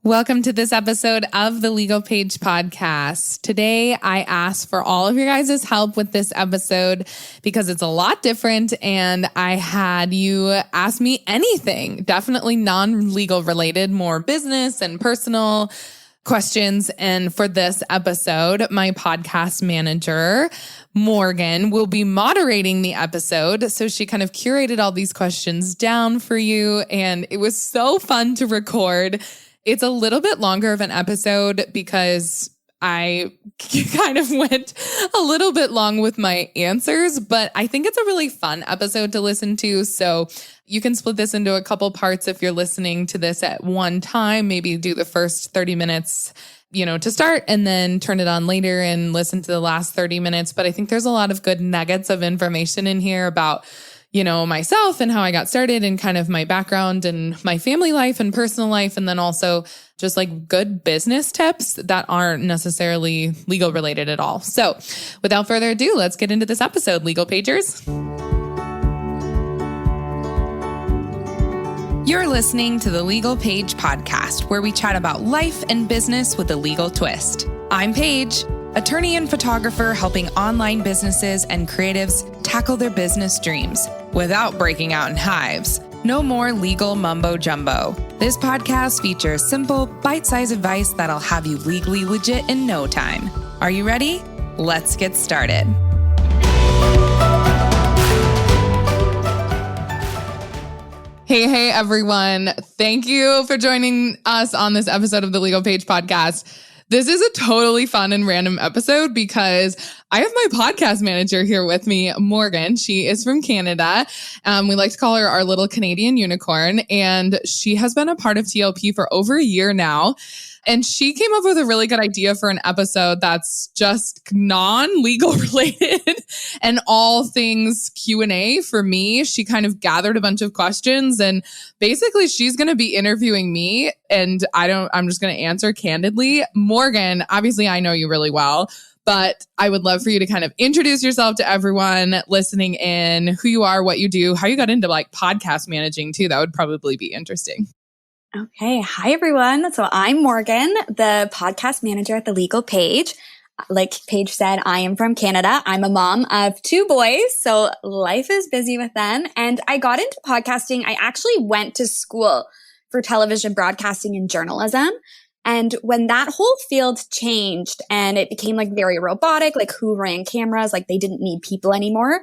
Welcome to this episode of the Legal Paige podcast. Today, I asked for all of your guys' help with this episode because it's a lot different, and I had you ask me anything, definitely non-legal related, more business and personal questions. And for this episode, my podcast manager, Morgan, will be moderating the episode. So she kind of curated all these questions down for you, and it was so fun to record. It's a little bit longer of an episode because I kind of went a little bit long with my answers, but I think it's a really fun episode to listen to. So you can split this into a couple parts if you're listening to this at one time. Maybe do the first 30 minutes, to start, and then turn it on later and listen to the last 30 minutes. But I think there's a lot of good nuggets of information in here about myself and how I got started and kind of my background and my family life and personal life. And then also just like good business tips that aren't necessarily legal related at all. So without further ado, let's get into this episode, Legal Pagers. You're listening to the Legal Paige podcast, where we chat about life and business with a legal twist. I'm Paige, attorney and photographer helping online businesses and creatives tackle their business dreams without breaking out in hives. No more legal mumbo jumbo. This podcast features simple, bite-sized advice that'll have you legally legit in no time. Are you ready? Let's get started. Hey, everyone. Thank you for joining us on this episode of the Legal Paige podcast. This is a totally fun and random episode because I have my podcast manager here with me, Morgan. She is from Canada. We like to call her our little Canadian unicorn, and she has been a part of TLP for over a year now. And she came up with a really good idea for an episode that's just non-legal related and all things Q&A for me. She kind of gathered a bunch of questions, and basically she's going to be interviewing me, and I'm just going to answer candidly. Morgan, obviously I know you really well, but I would love for you to kind of introduce yourself to everyone listening in, who you are, what you do, how you got into like podcast managing too. That would probably be interesting. Okay. Hi, everyone. So I'm Morgan, the podcast manager at the Legal Paige. Like Paige said, I am from Canada. I'm a mom of 2 boys, so life is busy with them. And I got into podcasting. I actually went to school for television broadcasting and journalism. And when that whole field changed and it became like very robotic, like who ran cameras, like they didn't need people anymore,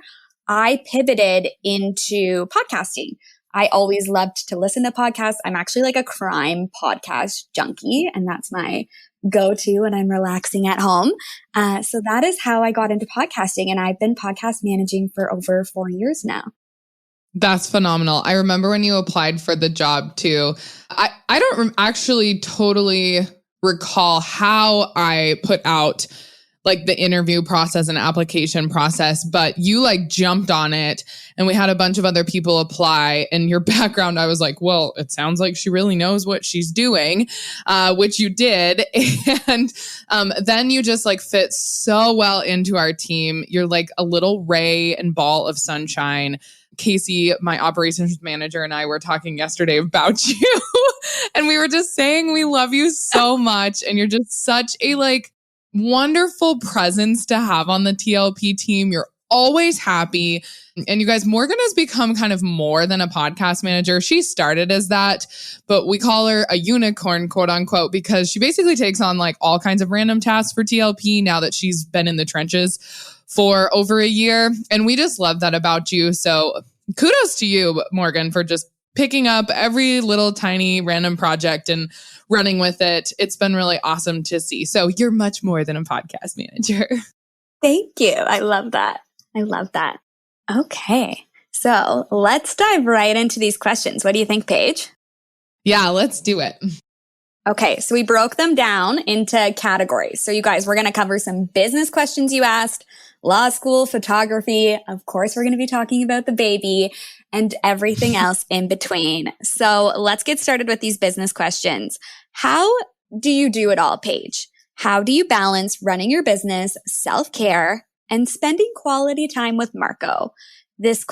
I pivoted into podcasting. I always loved to listen to podcasts. I'm actually like a crime podcast junkie, and that's my go-to when I'm relaxing at home. So that is how I got into podcasting, and I've been podcast managing for over 4 years now. That's phenomenal. I remember when you applied for the job too. I don't actually totally recall how I put out like the interview process and application process, but you like jumped on it, and we had a bunch of other people apply. And your background, I was like, well, it sounds like she really knows what she's doing, which you did. And then you just like fit so well into our team. You're like a little ray and ball of sunshine. Casey, my operations manager, and I were talking yesterday about you, and we were just saying we love you so much, and you're just such a like wonderful presence to have on the TLP team. You're always happy. And you guys, Morgan has become kind of more than a podcast manager. She started as that, but we call her a unicorn, quote unquote, because she basically takes on like all kinds of random tasks for TLP now that she's been in the trenches for over a year. And we just love that about you. So kudos to you, Morgan, for just picking up every little tiny random project and running with it. It's been really awesome to see. So you're much more than a podcast manager. Thank you. I love that. Okay. So let's dive right into these questions. What do you think, Paige? Yeah, let's do it. Okay. So we broke them down into categories. So you guys, we're going to cover some business questions you asked, law school, photography. Of course, we're going to be talking about the baby and everything else in between. So let's get started with these business questions. How do you do it all, Paige? How do you balance running your business, self-care, and spending quality time with Marco? This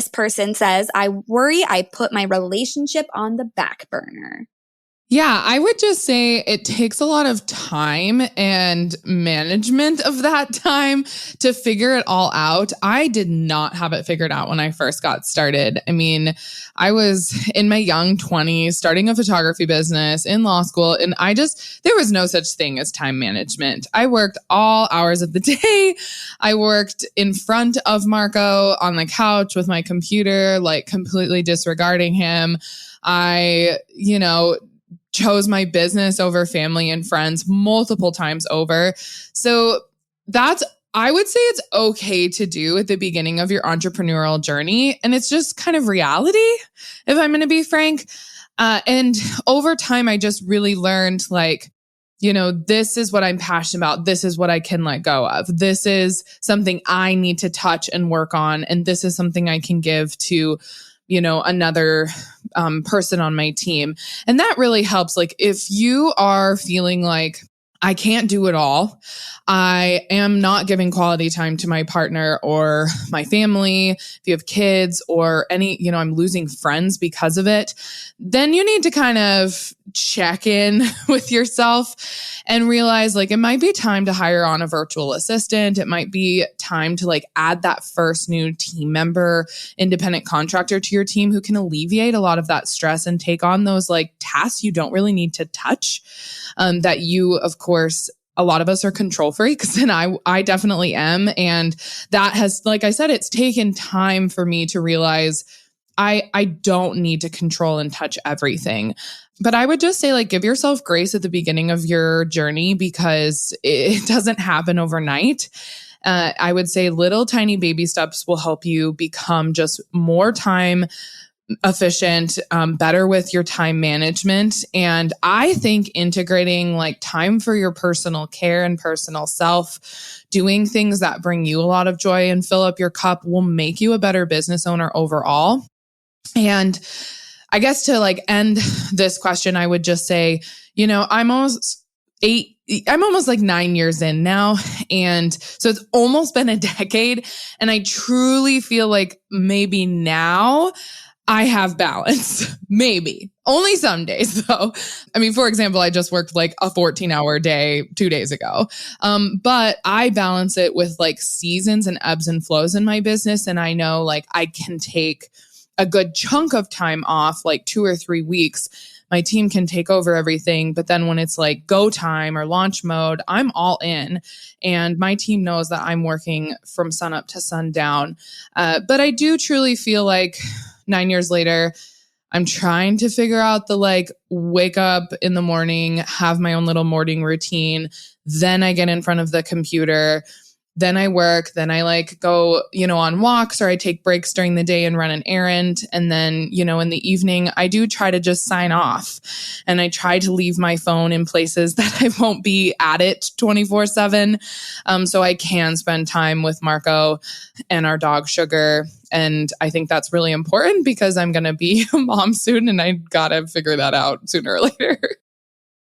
person says, I worry I put my relationship on the back burner. Yeah, I would just say it takes a lot of time and management of that time to figure it all out. I did not have it figured out when I first got started. I mean, I was in my young 20s, starting a photography business in law school, and there was no such thing as time management. I worked all hours of the day. I worked in front of Marco on the couch with my computer, like completely disregarding him. I, chose my business over family and friends multiple times over. So I would say it's okay to do at the beginning of your entrepreneurial journey. And it's just kind of reality, if I'm going to be frank. And over time, I just really learned this is what I'm passionate about. This is what I can let go of. This is something I need to touch and work on. And this is something I can give to another person on my team. And that really helps. Like if you are feeling like I can't do it all, I am not giving quality time to my partner or my family, if you have kids or I'm losing friends because of it, then you need to kind of check in with yourself and realize it might be time to hire on a virtual assistant. It might be time to add that first new team member, independent contractor to your team who can alleviate a lot of that stress and take on those tasks you don't really need to touch, that you, of course, a lot of us are control freaks, and I definitely am. And that has, like I said, it's taken time for me to realize I don't need to control and touch everything. But I would just say give yourself grace at the beginning of your journey because it doesn't happen overnight. I would say little tiny baby steps will help you become just more time efficient, better with your time management. And I think integrating time for your personal care and personal self, doing things that bring you a lot of joy and fill up your cup will make you a better business owner overall. And I guess to end this question, I would just say, I'm almost 9 years in now. And so it's almost been a decade. And I truly feel like maybe now I have balance. Maybe. Only some days though. I mean, for example, I just worked a 14-hour day 2 days ago. But I balance it with seasons and ebbs and flows in my business. And I know I can take a good chunk of time off, 2 or 3 weeks. My team can take over everything. But then when it's go time or launch mode, I'm all in. And my team knows that I'm working from sun up to sundown. But I do truly feel 9 years later, I'm trying to figure out the wake up in the morning, have my own little morning routine. Then I get in front of the computer. Then I work. Then I go, on walks, or I take breaks during the day and run an errand. And then, in the evening, I do try to just sign off. And I try to leave my phone in places that I won't be at it 24/7. So I can spend time with Marco and our dog Sugar. And I think that's really important because I'm going to be a mom soon and I got to figure that out sooner or later.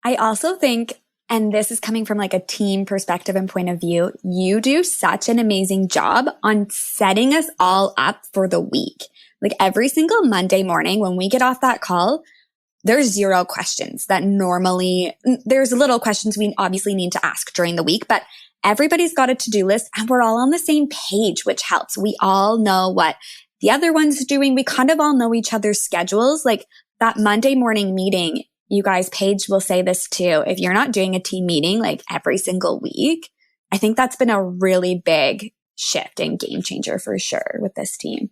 I also think, and this is coming from a team perspective and point of view, you do such an amazing job on setting us all up for the week. Every single Monday morning when we get off that call, there's zero questions that normally, there's little questions we obviously need to ask during the week, but everybody's got a to-do list and we're all on the same page, which helps. We all know what the other one's doing. We kind of all know each other's schedules. That Monday morning meeting, you guys, Paige will say this too. If you're not doing a team meeting every single week, I think that's been a really big shift and game changer for sure with this team.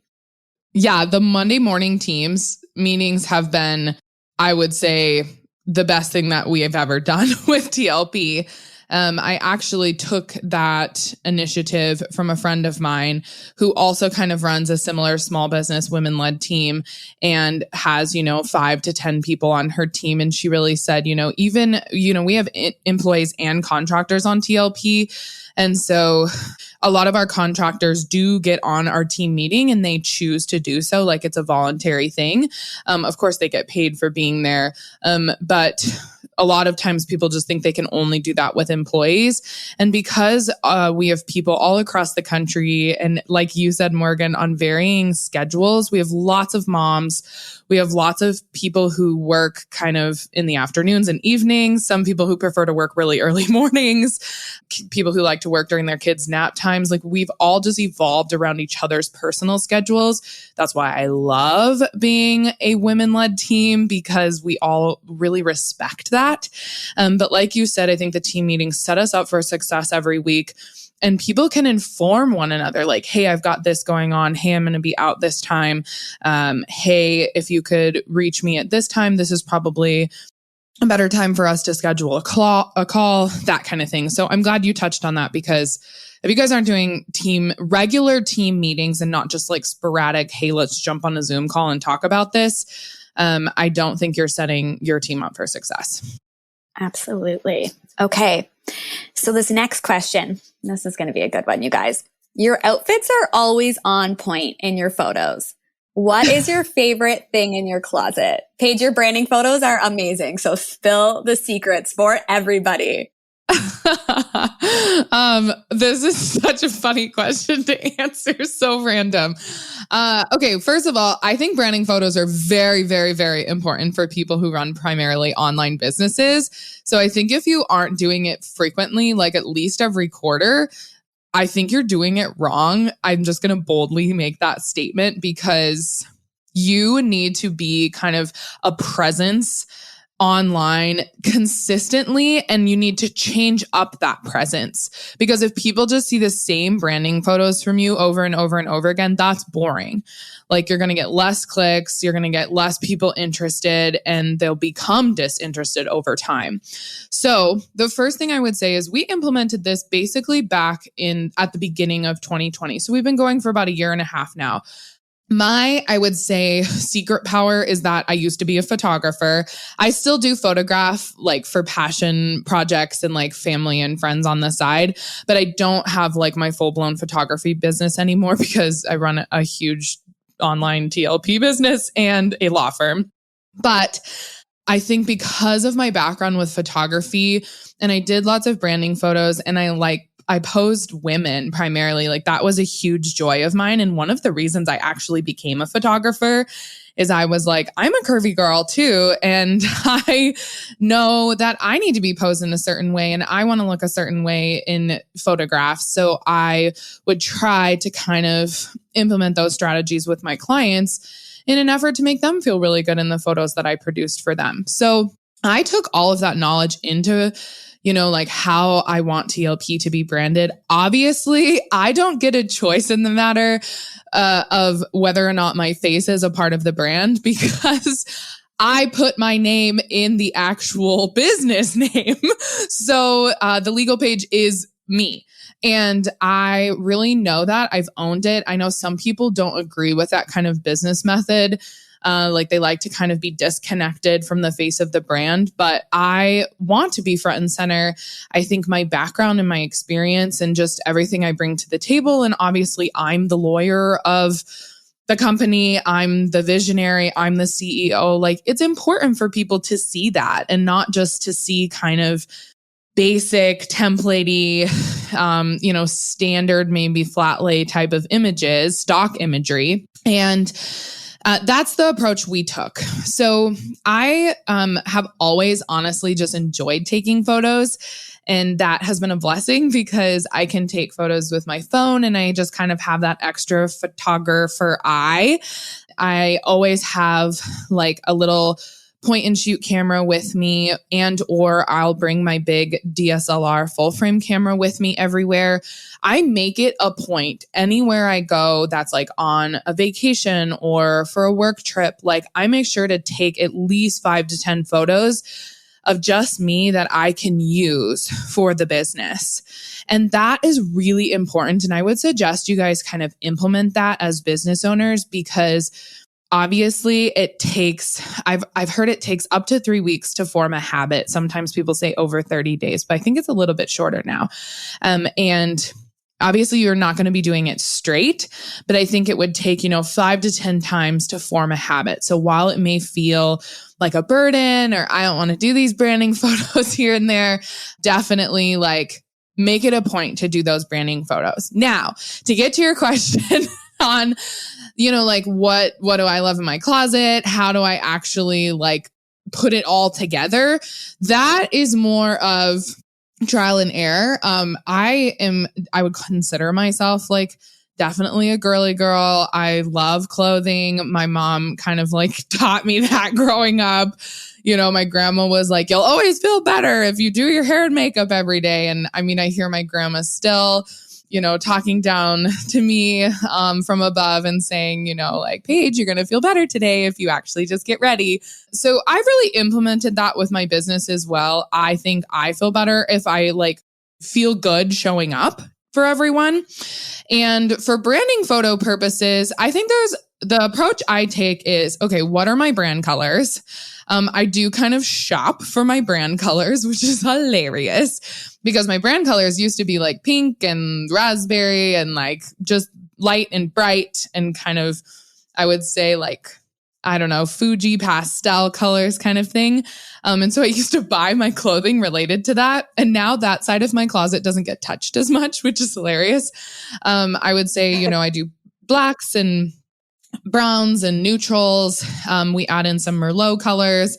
Yeah, the Monday morning teams meetings have been, I would say, the best thing that we have ever done with TLP. I actually took that initiative from a friend of mine who also kind of runs a similar small business women-led team and has, 5 to 10 people on her team. And she really said, even, we have employees and contractors on TLP. And so a lot of our contractors do get on our team meeting and they choose to do so. It's a voluntary thing. Of course, they get paid for being there. But a lot of times people just think they can only do that with employees. And because we have people all across the country and like you said, Morgan, on varying schedules, we have lots of moms We have lots of people who work kind of in the afternoons and evenings, some people who prefer to work really early mornings, people who like to work during their kids' nap times. Like we've all just evolved around each other's personal schedules. That's why I love being a women-led team, because we all really respect that. But like you said, I think the team meetings set us up for success every week. And people can inform one another like, hey, I've got this going on. Hey, I'm going to be out this time. Hey, if you could reach me at this time, this is probably a better time for us to schedule a call, that kind of thing. So I'm glad you touched on that, because if you guys aren't doing regular team meetings and not just like sporadic, hey, let's jump on a Zoom call and talk about this, I don't think you're setting your team up for success. Absolutely. Okay. So this next question, this is going to be a good one, you guys. Your outfits are always on point in your photos. What is your favorite thing in your closet? Paige, your branding photos are amazing. So spill the secrets for everybody. This is such a funny question to answer. So random. Okay. First of all, I think branding photos are very, very, very important for people who run primarily online businesses. So I think if you aren't doing it frequently, like at least every quarter, I think you're doing it wrong. I'm just going to boldly make that statement, because you need to be kind of a presence online consistently, and you need to change up that presence, because if people just see the same branding photos from you over and over and over again, that's boring. Like you're going to get less clicks, you're going to get less people interested, and they'll become disinterested over time. So the first thing I would say is we implemented this basically back at the beginning of 2020. So we've been going for about a year and a half now. I would say, secret power is that I used to be a photographer. I still do photograph like for passion projects and like family and friends on the side, but I don't have like my full-blown photography business anymore, because I run a huge online TLP business and a law firm. But I think because of my background with photography, and I did lots of branding photos, and I posed women primarily. Like that was a huge joy of mine. And one of the reasons I actually became a photographer is I was like, I'm a curvy girl too. And I know that I need to be posed in a certain way, and I want to look a certain way in photographs. So I would try to kind of implement those strategies with my clients in an effort to make them feel really good in the photos that I produced for them. So I took all of that knowledge into like how I want TLP to be branded. Obviously, I don't get a choice in the matter of whether or not my face is a part of the brand, because I put my name in the actual business name. So the legal page is me. And I really know that. I've owned it. I know some people don't agree with that kind of business method. Like they like to kind of be disconnected from the face of the brand, but I want to be front and center. I think my background and my experience and just everything I bring to the table, and obviously I'm the lawyer of the company, I'm the visionary, I'm the CEO. Like it's important for people to see that, and not just to see kind of basic templatey, standard, maybe flat lay type of images, stock imagery. And that's the approach we took. So I have always honestly just enjoyed taking photos. And that has been a blessing, because I can take photos with my phone, and I just kind of have that extra photographer eye. I always have like a little point and shoot camera with me, or I'll bring my big DSLR full frame camera with me everywhere. I make it a point anywhere I go that's like on a vacation or for a work trip. Like I make sure to take at least 5 to 10 photos of just me that I can use for the business. And that is really important. And I would suggest you guys kind of implement that as business owners, because obviously it takes, I've heard it takes up to 3 weeks to form a habit. Sometimes people say over 30 days, but I think it's a little bit shorter now. And obviously you're not going to be doing it straight, but I think it would take, 5 to 10 times to form a habit. So while it may feel like a burden, or I don't want to do these branding photos here and there, definitely like make it a point to do those branding photos. Now, to get to your question on, like what do I love in my closet? How do I actually like put it all together? That is more of trial and error. I would consider myself like definitely a girly girl. I love clothing. My mom kind of like taught me that growing up. My grandma was like, you'll always feel better if you do your hair and makeup every day. And I mean, I hear my grandma still, talking down to me from above and saying, like, Paige, you're going to feel better today if you actually just get ready. So I really implemented that with my business as well. I think I feel better if I like feel good showing up for everyone. And for branding photo purposes, I think the approach I take is, okay, what are my brand colors? I do kind of shop for my brand colors, which is hilarious because my brand colors used to be like pink and raspberry and like just light and bright and kind of, I would say like, I don't know, Fuji pastel colors kind of thing. And so I used to buy my clothing related to that. And now that side of my closet doesn't get touched as much, which is hilarious. I would say, I do blacks and browns and neutrals. We add in some Merlot colors,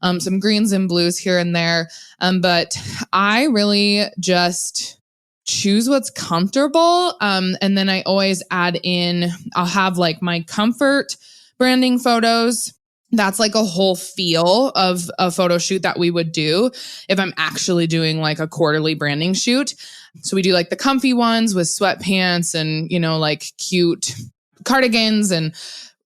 some greens and blues here and there. But I really just choose what's comfortable. And then I always add in, I'll have like my comfort branding photos. That's like a whole feel of a photo shoot that we would do if I'm actually doing like a quarterly branding shoot. So we do like the comfy ones with sweatpants and, like cute cardigans and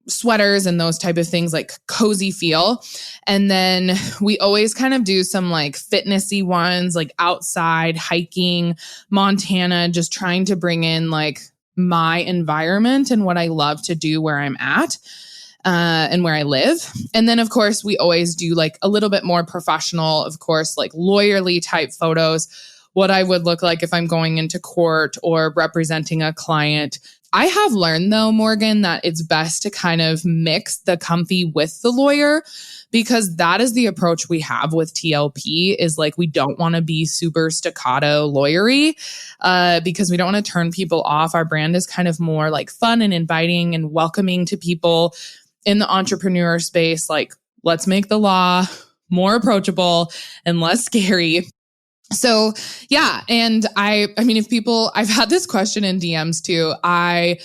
sweaters and those type of things, like cozy feel. And then we always kind of do some like fitnessy ones, like outside hiking, Montana, just trying to bring in like my environment and what I love to do where I'm at. And where I live. And then, of course, we always do like a little bit more professional, of course, like lawyerly type photos, what I would look like if I'm going into court or representing a client. I have learned, though, Morgan, that it's best to kind of mix the comfy with the lawyer because that is the approach we have with TLP is like we don't want to be super staccato lawyery because we don't want to turn people off. Our brand is kind of more like fun and inviting and welcoming to people in the entrepreneur space. Like, let's make the law more approachable and less scary. So yeah. And I mean, I've had this question in DMs too. I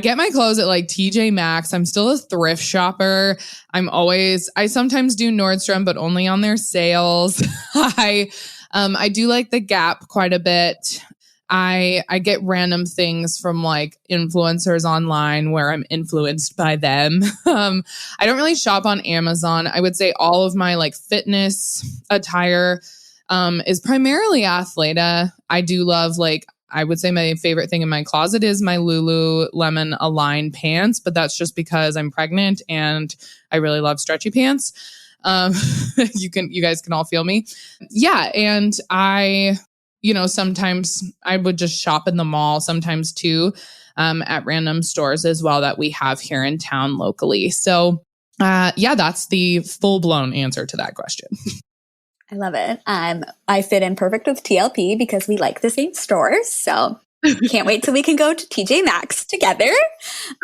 get my clothes at like TJ Maxx. I'm still a thrift shopper. I sometimes do Nordstrom, but only on their sales. I do like the Gap quite a bit. I get random things from like influencers online where I'm influenced by them. I don't really shop on Amazon. I would say all of my like fitness attire is primarily Athleta. I do love I would say my favorite thing in my closet is my Lululemon Align pants, but that's just because I'm pregnant and I really love stretchy pants. You guys can all feel me. Yeah. And sometimes I would just shop in the mall sometimes too, at random stores as well that we have here in town locally. So, that's the full blown answer to that question. I love it. I fit in perfect with TLP because we like the same stores. So can't wait till we can go to TJ Maxx together.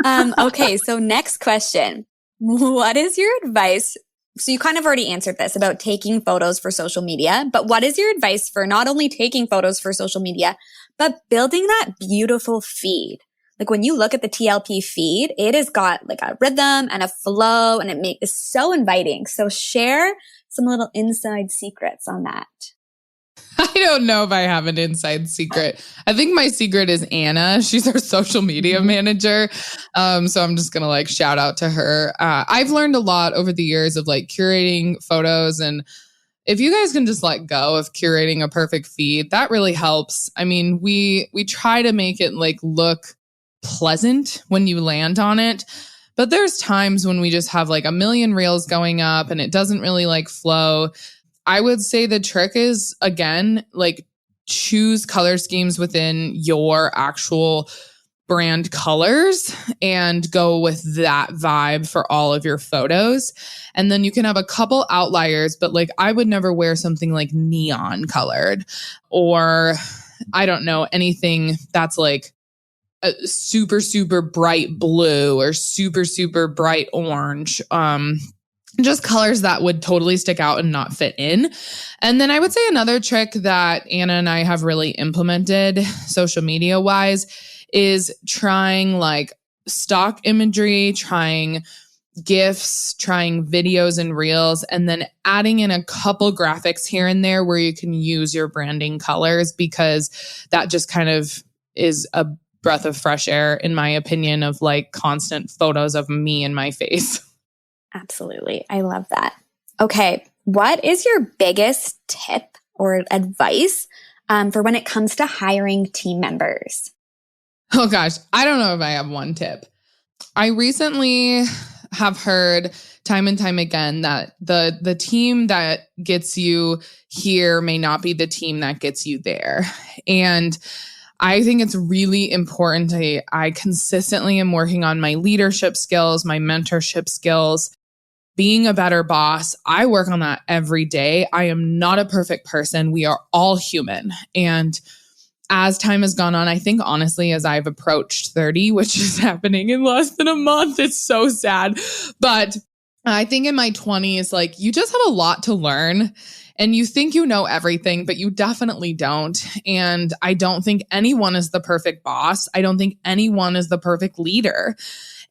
Okay. So next question, what is your advice? So you kind of already answered this about taking photos for social media, but what is your advice for not only taking photos for social media, but building that beautiful feed? Like when you look at the TLP feed, it has got like a rhythm and a flow and it is so inviting. So share some little inside secrets on that. I don't know if I have an inside secret. I think my secret is Anna. She's our social media manager. So I'm just going to shout out to her. I've learned a lot over the years of curating photos. And if you guys can just let go of curating a perfect feed, that really helps. I mean, we try to make it look pleasant when you land on it. But there's times when we just have a million reels going up and it doesn't really flow. I would say the trick is, again, choose color schemes within your actual brand colors and go with that vibe for all of your photos. And then you can have a couple outliers, but I would never wear something neon colored or I don't know, anything that's a super, super bright blue or super, super bright orange. Just colors that would totally stick out and not fit in. And then I would say another trick that Anna and I have really implemented social media wise is trying like stock imagery, trying GIFs, trying videos and reels, and then adding in a couple graphics here and there where you can use your branding colors, because that just kind of is a breath of fresh air, in my opinion, of like constant photos of me and my face. Absolutely. I love that. Okay. What is your biggest tip or advice for when it comes to hiring team members? Oh gosh, I don't know if I have one tip. I recently have heard time and time again that the team that gets you here may not be the team that gets you there. And I think it's really important. I consistently am working on my leadership skills, my mentorship skills, being a better boss. I work on that every day. I am not a perfect person. We are all human. And as time has gone on, I think honestly, as I've approached 30, which is happening in less than a month, it's so sad. But I think in my 20s, like you just have a lot to learn and you think you know everything, but you definitely don't. And I don't think anyone is the perfect boss. I don't think anyone is the perfect leader.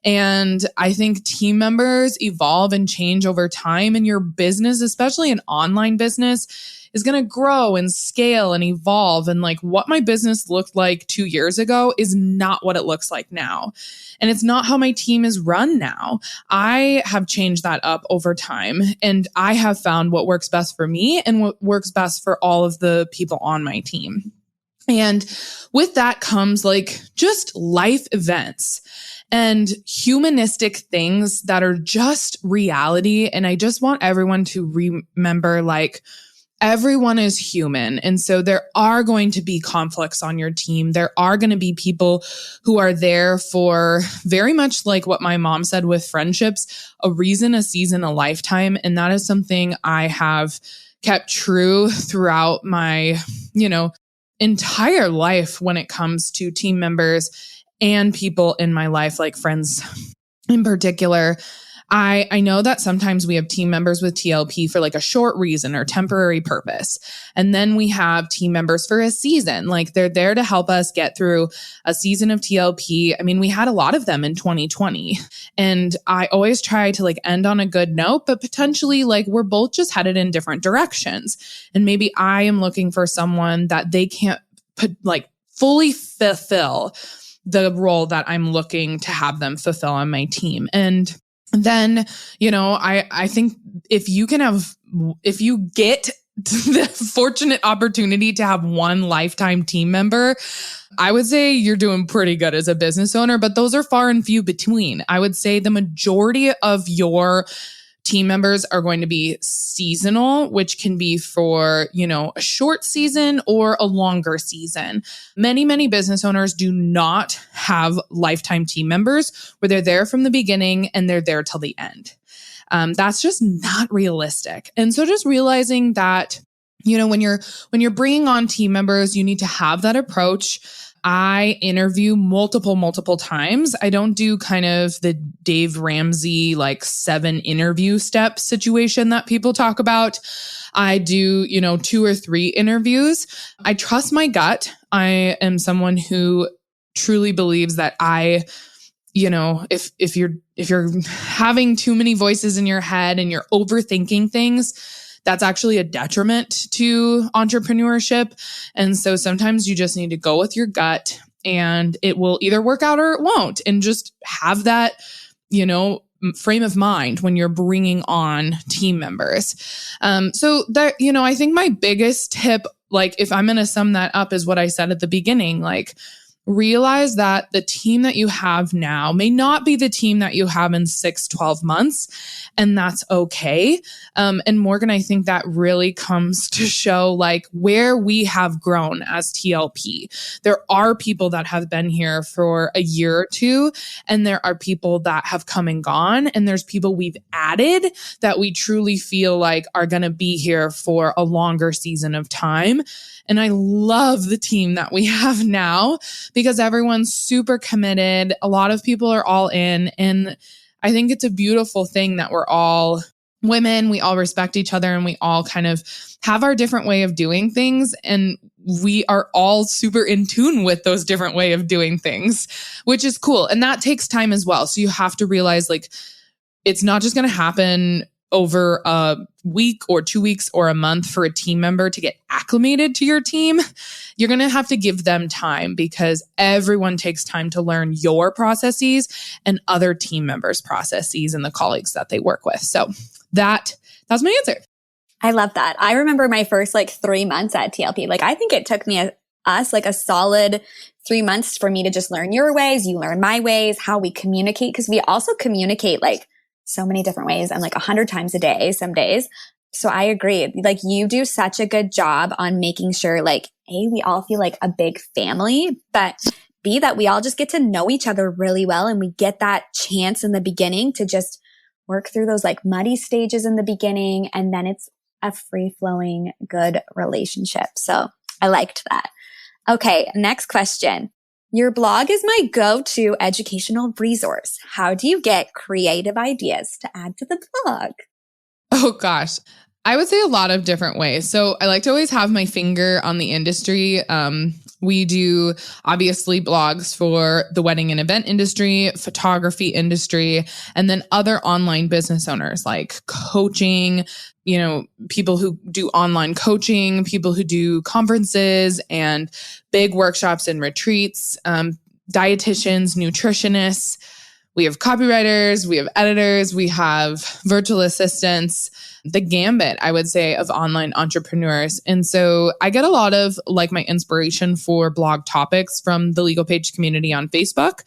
And I think team members evolve and change over time, and your business, especially an online business, is going to grow and scale and evolve. And like what my business looked like 2 years ago is not what it looks like now. And it's not how my team is run now. I have changed that up over time, and I have found what works best for me and what works best for all of the people on my team. And with that comes like just life events and humanistic things that are just reality. And I just want everyone to remember, like, everyone is human. And so there are going to be conflicts on your team. There are going to be people who are there for very much like what my mom said with friendships, a reason, a season, a lifetime. And that is something I have kept true throughout my, entire life when it comes to team members and people in my life, like friends in particular. I know that sometimes we have team members with TLP for like a short reason or temporary purpose. And then we have team members for a season, like they're there to help us get through a season of TLP. I mean, we had a lot of them in 2020, and I always try to like end on a good note, but potentially like we're both just headed in different directions. And maybe I am looking for someone that they can't fully fulfill the role that I'm looking to have them fulfill on my team. And then, I think if you get the fortunate opportunity to have one lifetime team member, I would say you're doing pretty good as a business owner, but those are far and few between. I would say the majority of your team members are going to be seasonal, which can be for, a short season or a longer season. Many, many business owners do not have lifetime team members where they're there from the beginning and they're there till the end. That's just not realistic. And so just realizing that, when you're bringing on team members, you need to have that approach. I interview multiple times. I don't do kind of the Dave Ramsey, 7 interview step situation that people talk about. I do, 2 or 3 interviews. I trust my gut. I am someone who truly believes that if you're having too many voices in your head and you're overthinking things, that's actually a detriment to entrepreneurship. And so sometimes you just need to go with your gut, and it will either work out or it won't. And just have that, frame of mind when you're bringing on team members. So that, I think my biggest tip, if I'm going to sum that up, is what I said at the beginning, realize that the team that you have now may not be the team that you have in 6-12 months, and that's okay. And Morgan, I think that really comes to show where we have grown as TLP. There are people that have been here for a year or two, and there are people that have come and gone, and there's people we've added that we truly feel like are going to be here for a longer season of time. And I love the team that we have now because everyone's super committed. A lot of people are all in. And I think it's a beautiful thing that we're all women, we all respect each other, and we all kind of have our different way of doing things. And we are all super in tune with those different way of doing things, which is cool. And that takes time as well. So you have to realize like, it's not just going to happen over a week or 2 weeks or a month for a team member to get acclimated to your team. You're going to have to give them time because everyone takes time to learn your processes and other team members' processes and the colleagues that they work with. So that's my answer. I love that. I remember my first 3 months at TLP. I think it took us a solid 3 months for me to just learn your ways, you learn my ways, how we communicate. Because we also communicate so many different ways and 100 times a day, some days. So I agree. You do such a good job on making sure A, we all feel like a big family, but B, that we all just get to know each other really well. And we get that chance in the beginning to just work through those muddy stages in the beginning. And then it's a free-flowing, good relationship. So I liked that. Okay, next question. Your blog is my go-to educational resource. How do you get creative ideas to add to the blog? Oh gosh. I would say a lot of different ways. So I like to always have my finger on the industry. We do obviously blogs for the wedding and event industry, photography industry, and then other online business owners like coaching, people who do online coaching, people who do conferences and big workshops and retreats, dietitians, nutritionists. We have copywriters, we have editors, we have virtual assistants, the gambit, I would say, of online entrepreneurs. And so I get a lot of my inspiration for blog topics from the Legal Page community on Facebook.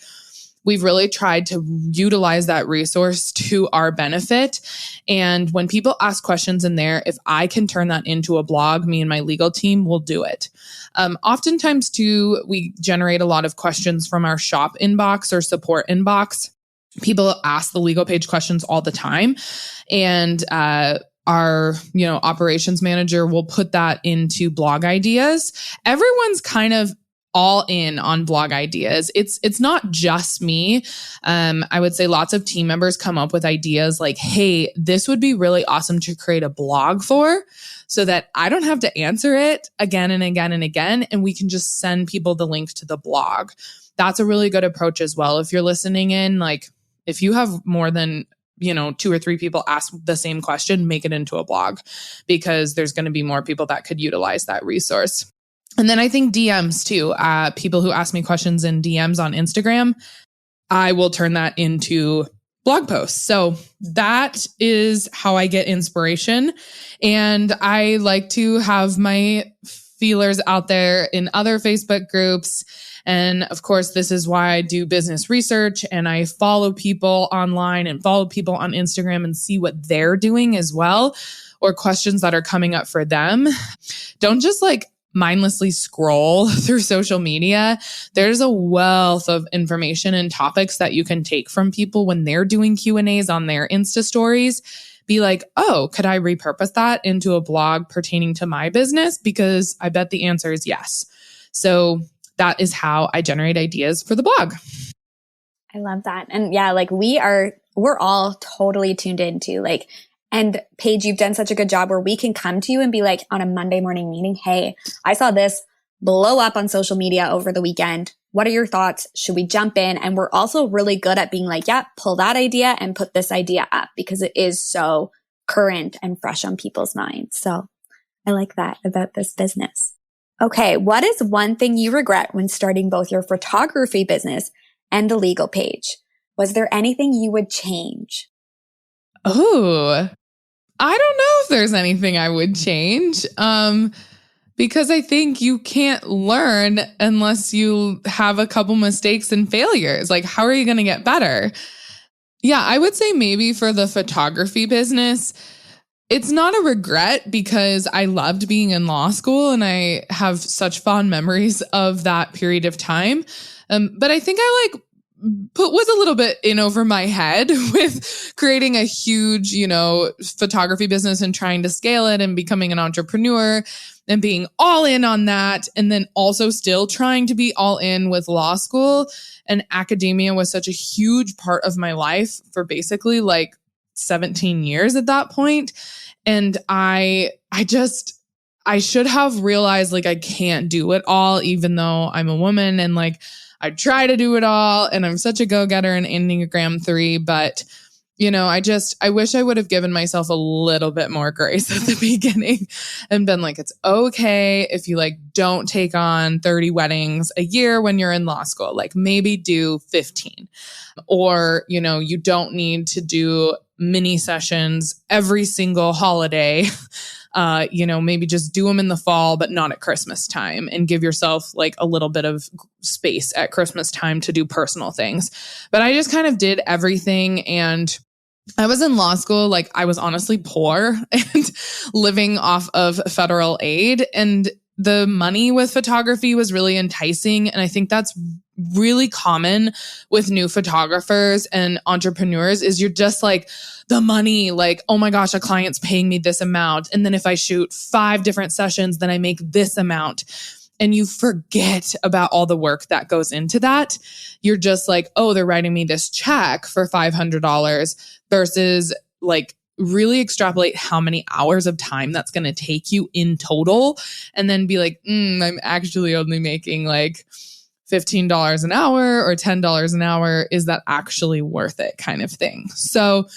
We've really tried to utilize that resource to our benefit. And when people ask questions in there, if I can turn that into a blog, me and my legal team will do it. Oftentimes too, we generate a lot of questions from our shop inbox or support inbox. People ask the Legal Page questions all the time. And our operations manager will put that into blog ideas. Everyone's kind of all in on blog ideas. It's not just me. I would say lots of team members come up with ideas like, hey, this would be really awesome to create a blog for so that I don't have to answer it again and again and again. And we can just send people the link to the blog. That's a really good approach as well. If you're listening in, if you have more than 2 or 3 people ask the same question, make it into a blog because there's going to be more people that could utilize that resource. And then I think DMs too, people who ask me questions in DMs on Instagram, I will turn that into blog posts. So that is how I get inspiration. And I like to have my feelers out there in other Facebook groups. And of course, this is why I do business research and I follow people online and follow people on Instagram and see what they're doing as well, or questions that are coming up for them. Don't just mindlessly scroll through social media. There's a wealth of information and topics that you can take from people when they're doing Q&As on their Insta stories. Be like, oh, could I repurpose that into a blog pertaining to my business? Because I bet the answer is yes. So that is how I generate ideas for the blog. I love that. And yeah, we're all totally tuned into and Paige, you've done such a good job where we can come to you and be on a Monday morning meeting, hey, I saw this blow up on social media over the weekend. What are your thoughts? Should we jump in? And we're also really good at being yeah, pull that idea and put this idea up because it is so current and fresh on people's minds. So I like that about this business. Okay, what is one thing you regret when starting both your photography business and the Legal Page? Was there anything you would change? Oh, I don't know if there's anything I would change. Because I think you can't learn unless you have a couple mistakes and failures. How are you going to get better? Yeah, I would say maybe for the photography business, it's not a regret because I loved being in law school and I have such fond memories of that period of time. But I think I was a little bit in over my head with creating a huge, photography business and trying to scale it and becoming an entrepreneur and being all in on that. And then also still trying to be all in with law school. And academia was such a huge part of my life for basically like 17 years at that point. And I should have realized like I can't do it all, even though I'm a woman and like I try to do it all and I'm such a go-getter in Enneagram 3, but I wish I would have given myself a little bit more grace at the beginning and been like, it's okay if you like don't take on 30 weddings a year when you're in law school, like maybe do 15, or, you don't need to do mini sessions every single holiday. Maybe just do them in the fall, but not at Christmas time, and give yourself like a little bit of space at Christmas time to do personal things. But I just kind of did everything. And I was in law school, like I was honestly poor and living off of federal aid, and the money with photography was really enticing. And I think that's really common with new photographers and entrepreneurs is you're just like, the money, like, oh my gosh, a client's paying me this amount. And then if I shoot 5 different sessions, then I make this amount. And you forget about all the work that goes into that. You're just like, oh, they're writing me this check for $500 versus like really extrapolate how many hours of time that's going to take you in total. And then be like, I'm actually only making like $15 an hour or $10 an hour. Is that actually worth it kind of thing? So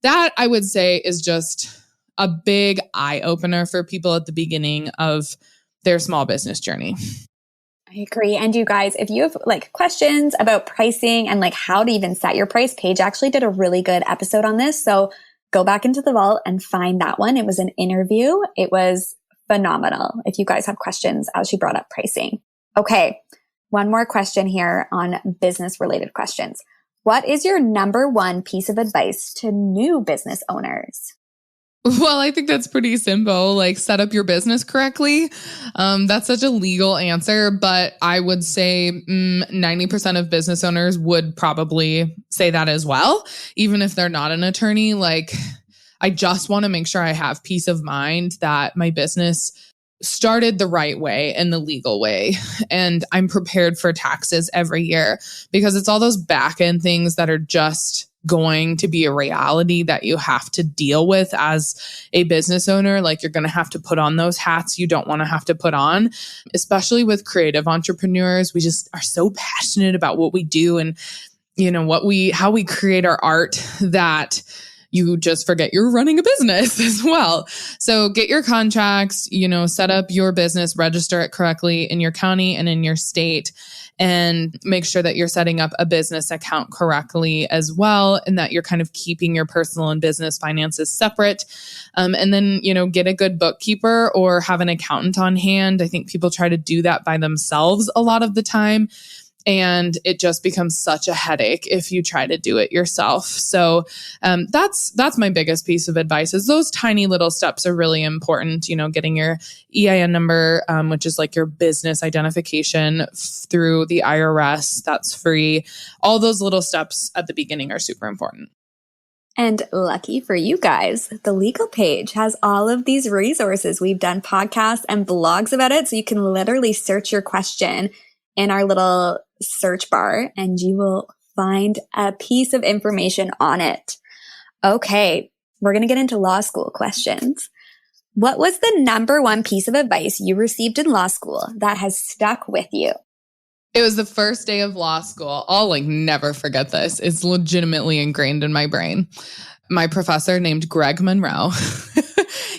that I would say is just a big eye opener for people at the beginning of their small business journey. I agree. And you guys, if you have like questions about pricing and like how to even set your price, Paige actually did a really good episode on this. So go back into the vault and find that one. It was an interview. It was phenomenal. If you guys have questions as she brought up pricing. Okay. One more question here on business related questions. What is your number one piece of advice to new business owners? Well, I think that's pretty simple. Like set up your business correctly. That's such a legal answer, but I would say 90% of business owners would probably say that as well. Even if they're not an attorney, like I just want to make sure I have peace of mind that my business started the right way and the legal way. And I'm prepared for taxes every year, because it's all those back end things that are just going to be a reality that you have to deal with as a business owner. Like you're going to have to put on those hats you don't want to have to put on, especially with creative entrepreneurs. We just are so passionate about what we do and, how we create our art that you just forget you're running a business as well. So get your contracts, set up your business, register it correctly in your county and in your state, and make sure that you're setting up a business account correctly as well, and that you're kind of keeping your personal and business finances separate. And then, get a good bookkeeper or have an accountant on hand. I think people try to do that by themselves a lot of the time, and it just becomes such a headache if you try to do it yourself. So that's my biggest piece of advice, is those tiny little steps are really important. Getting your EIN number, which is like your business identification through the IRS, that's free. All those little steps at the beginning are super important. And lucky for you guys, the Legal Page has all of these resources. We've done podcasts and blogs about it, so you can literally search your question in our little search bar and you will find a piece of information on it. Okay, we're going to get into law school questions. What was the number one piece of advice you received in law school that has stuck with you? It was the first day of law school. I'll never forget this. It's legitimately ingrained in my brain. My professor named Greg Monroe.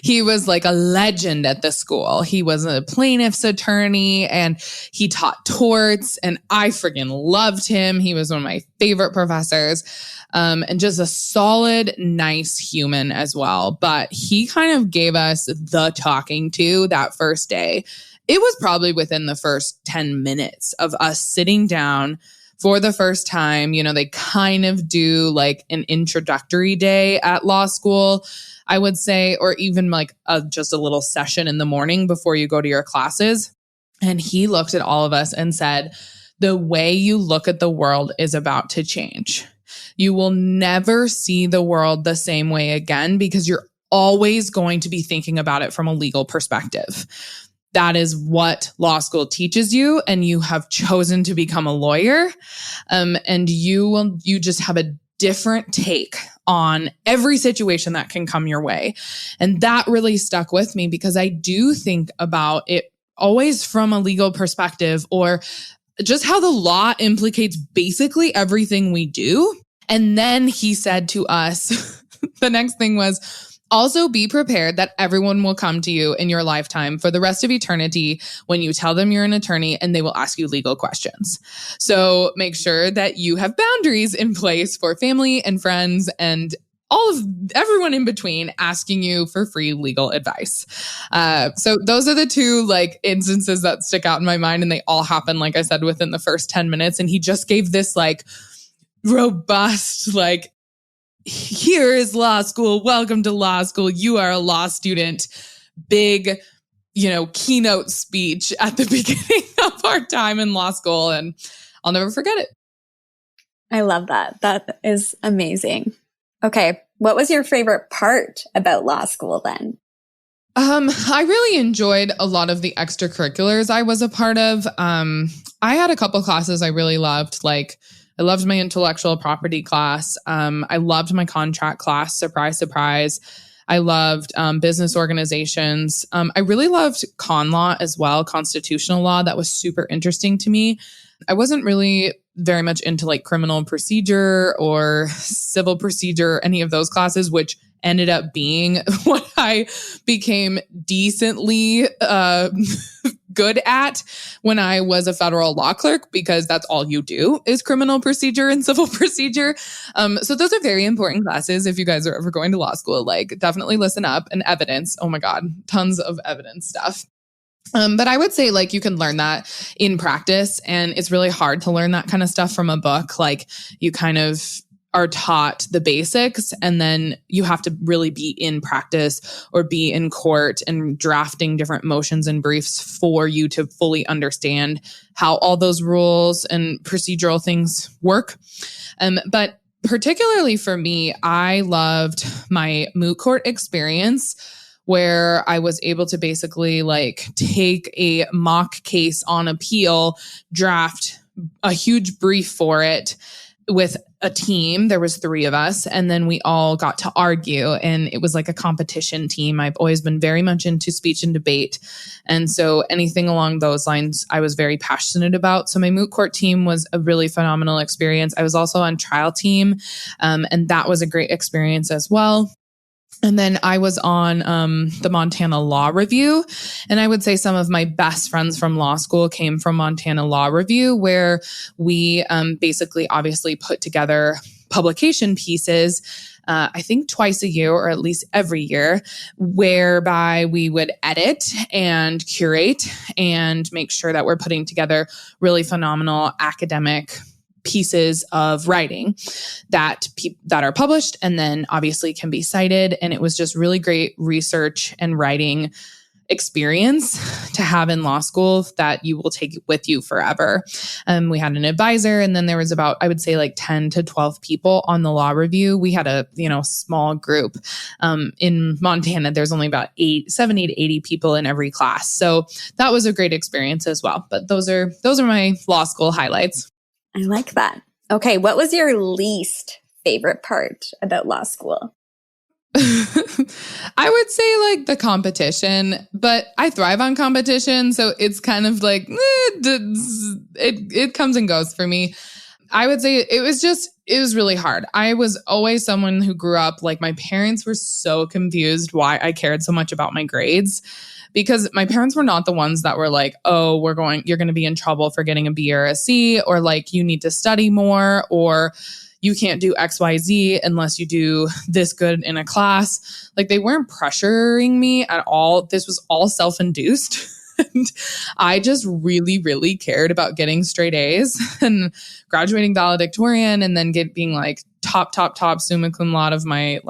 He was like a legend at the school. He was a plaintiff's attorney and he taught torts, and I friggin' loved him. He was one of my favorite professors, and just a solid, nice human as well. But he kind of gave us the talking to that first day. It was probably within the first 10 minutes of us sitting down for the first time. They kind of do like an introductory day at law school, I would say, or even like just a little session in the morning before you go to your classes. And he looked at all of us and said, the way you look at the world is about to change. You will never see the world the same way again because you're always going to be thinking about it from a legal perspective. That is what law school teaches you, and you have chosen to become a lawyer. And you just have a different take on every situation that can come your way. And that really stuck with me because I do think about it always from a legal perspective, or just how the law implicates basically everything we do. And then he said to us, the next thing was, also be prepared that everyone will come to you in your lifetime for the rest of eternity when you tell them you're an attorney and they will ask you legal questions. So make sure that you have boundaries in place for family and friends and everyone in between asking you for free legal advice. So those are the two instances that stick out in my mind, and they all happen, like I said, within the first 10 minutes. And he just gave this robust, here is law school. Welcome to law school. You are a law student. Big, keynote speech at the beginning of our time in law school. And I'll never forget it. I love that. That is amazing. Okay. What was your favorite part about law school then? I really enjoyed a lot of the extracurriculars I was a part of. I had a couple classes I really loved, I loved my intellectual property class. I loved my contract class. Surprise, surprise. I loved business organizations. I really loved con law as well, constitutional law. That was super interesting to me. I wasn't really very much into criminal procedure or civil procedure, any of those classes, which ended up being what I became decently good at when I was a federal law clerk, because that's all you do is criminal procedure and civil procedure. So those are very important classes. If you guys are ever going to law school, definitely listen up. And evidence. Oh my God, tons of evidence stuff. But I would say you can learn that in practice, and it's really hard to learn that kind of stuff from a book. You kind of are taught the basics, and then you have to really be in practice or be in court and drafting different motions and briefs for you to fully understand how all those rules and procedural things work. But particularly for me, I loved my moot court experience, where I was able to basically take a mock case on appeal, draft a huge brief for it with a team. There was 3 of us, and then we all got to argue, and it was like a competition team. I've always been very much into speech and debate. And so anything along those lines, I was very passionate about. So my moot court team was a really phenomenal experience. I was also on trial team, and that was a great experience as well. And then I was on the Montana Law Review. And I would say some of my best friends from law school came from Montana Law Review, where we basically obviously put together publication pieces, I think twice a year, or at least every year, whereby we would edit and curate and make sure that we're putting together really phenomenal academic pieces of writing that are published and then obviously can be cited. And it was just really great research and writing experience to have in law school that you will take with you forever. We had an advisor, and then there was about, I would say 10 to 12 people on the law review. We had a, small group. In Montana, there's only about 70 to 80 people in every class. So that was a great experience as well. But those are my law school highlights. I like that. Okay. What was your least favorite part about law school? I would say the competition, but I thrive on competition. So it's kind of it comes and goes for me. I would say it was really hard. I was always someone who grew up, my parents were so confused why I cared so much about my grades. Because my parents were not the ones that were oh, you're going to be in trouble for getting a B or a C, or you need to study more, or you can't do XYZ unless you do this good in a class. They weren't pressuring me at all. This was all self-induced. And I just really, really cared about getting straight A's and graduating valedictorian, and then being top summa cum laude of my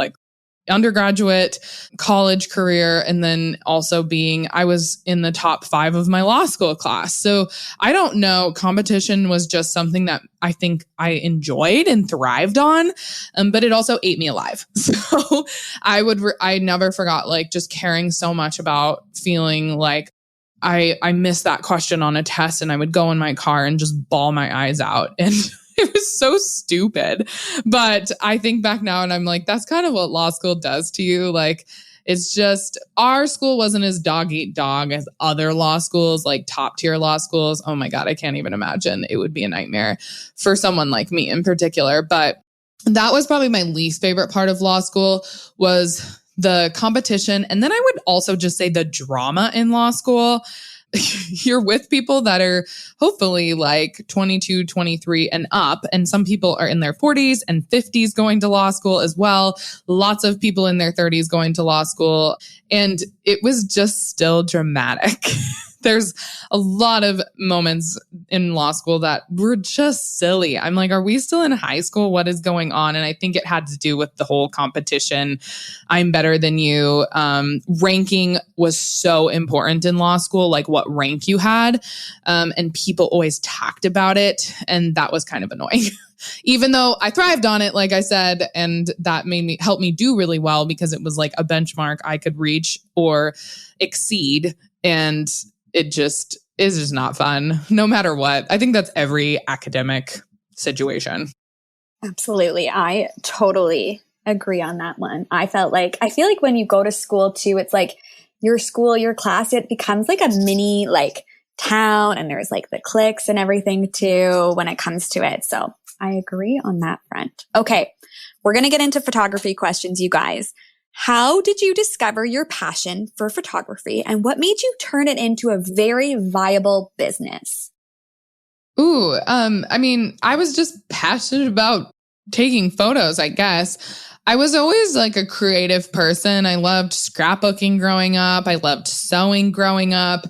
undergraduate, college career, and then also I was in the top 5 of my law school class. So I don't know, competition was just something that I think I enjoyed and thrived on, but it also ate me alive. So I never forgot like just caring so much about feeling like I missed that question on a test, and I would go in my car and just bawl my eyes out. And it was so stupid. But I think back now and I'm like, that's kind of what law school does to you. Like, it's just, our school wasn't as dog eat dog as other law schools, like top tier law schools. Oh my God, I can't even imagine. It would be a nightmare for someone like me in particular. But that was probably my least favorite part of law school, was the competition. And then I would also just say the drama in law school. You're with people that are hopefully like 22, 23 and up. And some people are in their 40s and 50s going to law school as well. Lots of people in their 30s going to law school. And it was just still dramatic. There's a lot of moments in law school that were just silly. I'm like, are we still in high school? What is going on? And I think it had to do with the whole competition. I'm better than you. Ranking was so important in law school, like what rank you had. And people always talked about it. And that was kind of annoying. Even though I thrived on it, like I said, and that helped me do really well because it was like a benchmark I could reach or exceed. And it just is just not fun, no matter what. I think that's every academic situation. Absolutely. I totally agree on that one. I feel like when you go to school too, it's like your school, your class, it becomes like a mini like town, and there's like the cliques and everything too when it comes to it. So I agree on that front. Okay. We're going to get into photography questions, you guys. How did you discover your passion for photography, and what made you turn it into a very viable business? I mean, I was just passionate about taking photos, I guess. I was always like a creative person. I loved scrapbooking growing up. I loved sewing growing up.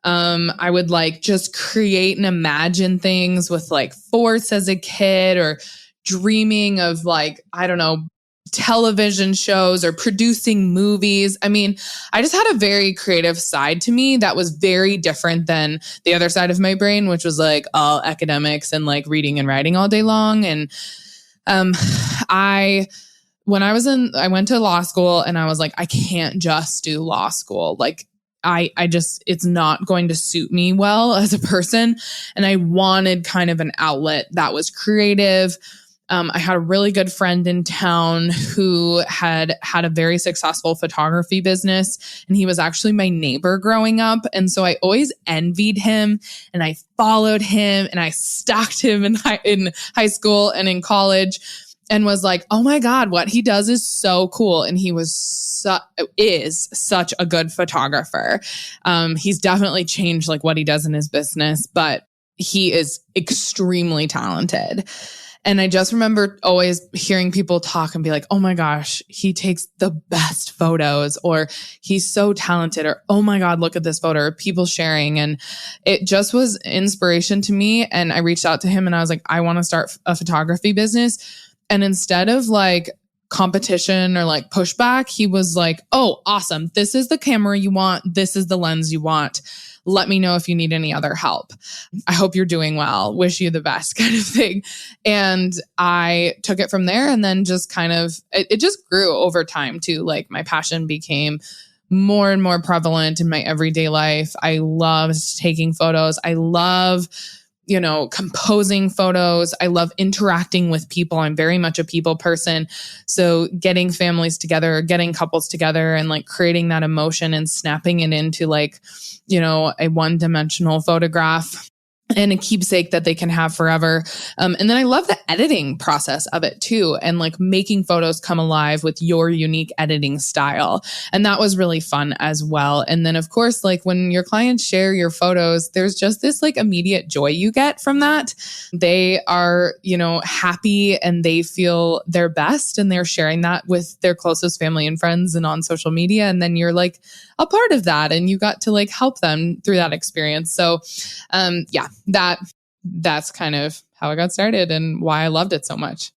I would like just create and imagine things with like force as a kid, or dreaming of like, I don't know, television shows or producing movies. I mean, I just had a very creative side to me that was very different than the other side of my brain, which was like all academics and like reading and writing all day long. And I went to law school, and I was like, I can't just do law school. Like it's not going to suit me well as a person. And I wanted kind of an outlet that was creative. I had a really good friend in town who had a very successful photography business, and he was actually my neighbor growing up. And so I always envied him, and I followed him, and I stalked him in high school and in college, and was like, oh my God, what he does is so cool. And he is such a good photographer. He's definitely changed like what he does in his business, but he is extremely talented. And I just remember always hearing people talk and be like, oh my gosh, he takes the best photos, or he's so talented, or oh my God, look at this photo, or people sharing. And it just was inspiration to me. And I reached out to him and I was like, I want to start a photography business. And instead of like competition or like pushback, he was like, oh, awesome. This is the camera you want. This is the lens you want. Let me know if you need any other help. I hope you're doing well. Wish you the best, kind of thing. And I took it from there, and then just kind of, it just grew over time too. Like my passion became more and more prevalent in my everyday life. I loved taking photos. I love composing photos. I love interacting with people. I'm very much a people person. So getting families together, getting couples together, and like creating that emotion and snapping it into like, a one-dimensional photograph and a keepsake that they can have forever. And then I love the editing process of it too. And like making photos come alive with your unique editing style. And that was really fun as well. And then of course, like when your clients share your photos, there's just this like immediate joy you get from that. They are, happy, and they feel their best, and they're sharing that with their closest family and friends and on social media. And then you're like a part of that, and you got to like help them through that experience. So, that's kind of how I got started and why I loved it so much.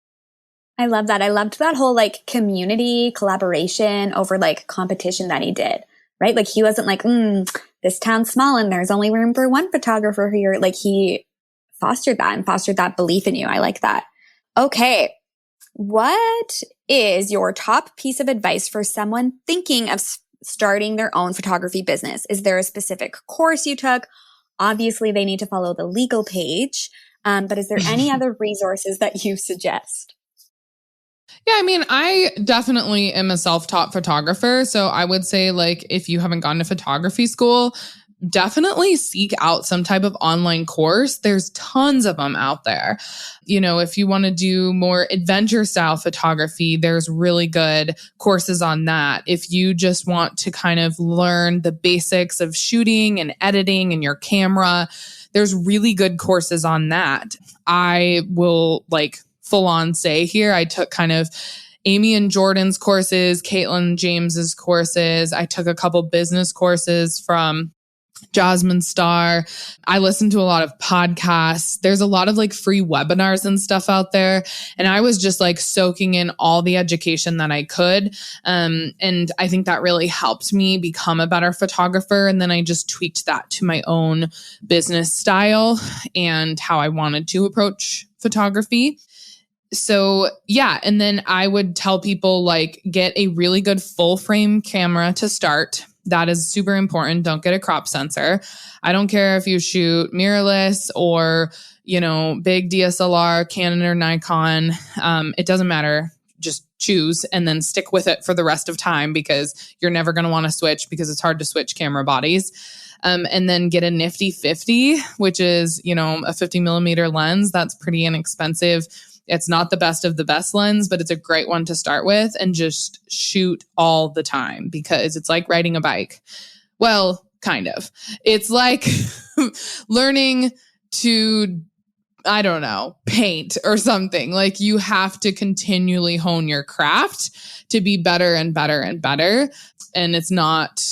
I love that. I loved that whole like community collaboration over like competition that he did, right? Like he wasn't like, this town's small and there's only room for one photographer here. Like he fostered that and fostered that belief in you. I like that. Okay. What is your top piece of advice for someone thinking of starting their own photography business? Is there a specific course you took? Obviously, they need to follow the legal page. But is there any other resources that you suggest? Yeah, I mean, I definitely am a self-taught photographer. So I would say, like, if you haven't gone to photography school, definitely seek out some type of online course. There's tons of them out there. You know, if you want to do more adventure style photography, there's really good courses on that. If you just want to kind of learn the basics of shooting and editing and your camera, there's really good courses on that. I will like full on say here, I took kind of Amy and Jordan's courses, Caitlin James's courses. I took a couple business courses from Jasmine Star. I listen to a lot of podcasts. There's a lot of like free webinars and stuff out there. And I was just like soaking in all the education that I could. And I think that really helped me become a better photographer. And then I just tweaked that to my own business style and how I wanted to approach photography. So yeah, and then I would tell people like get a really good full frame camera to start. That is super important. Don't get a crop sensor. I don't care if you shoot mirrorless or, you know, big DSLR, Canon or Nikon. It doesn't matter. Just choose and then stick with it for the rest of time because you're never going to want to switch because it's hard to switch camera bodies. And then get a nifty 50, which is, you know, a 50 millimeter lens. That's pretty inexpensive. It's not the best of the best lens, but it's a great one to start with and just shoot all the time because it's like riding a bike. Well, kind of. It's like learning to, I don't know, paint or something. Like you have to continually hone your craft to be better and better and better. And it's not,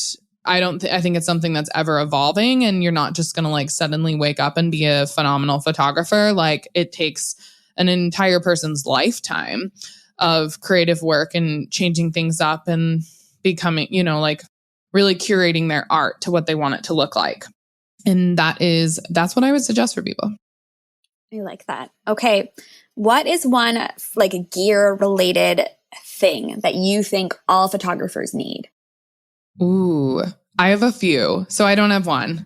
I think it's something that's ever evolving and you're not just going to like suddenly wake up and be a phenomenal photographer. Like it takes an entire person's lifetime of creative work and changing things up and becoming, you know, like really curating their art to what they want it to look like. And that's what I would suggest for people. I like that. Okay. What is one like gear related thing that you think all photographers need? Ooh, I have a few. So I don't have one.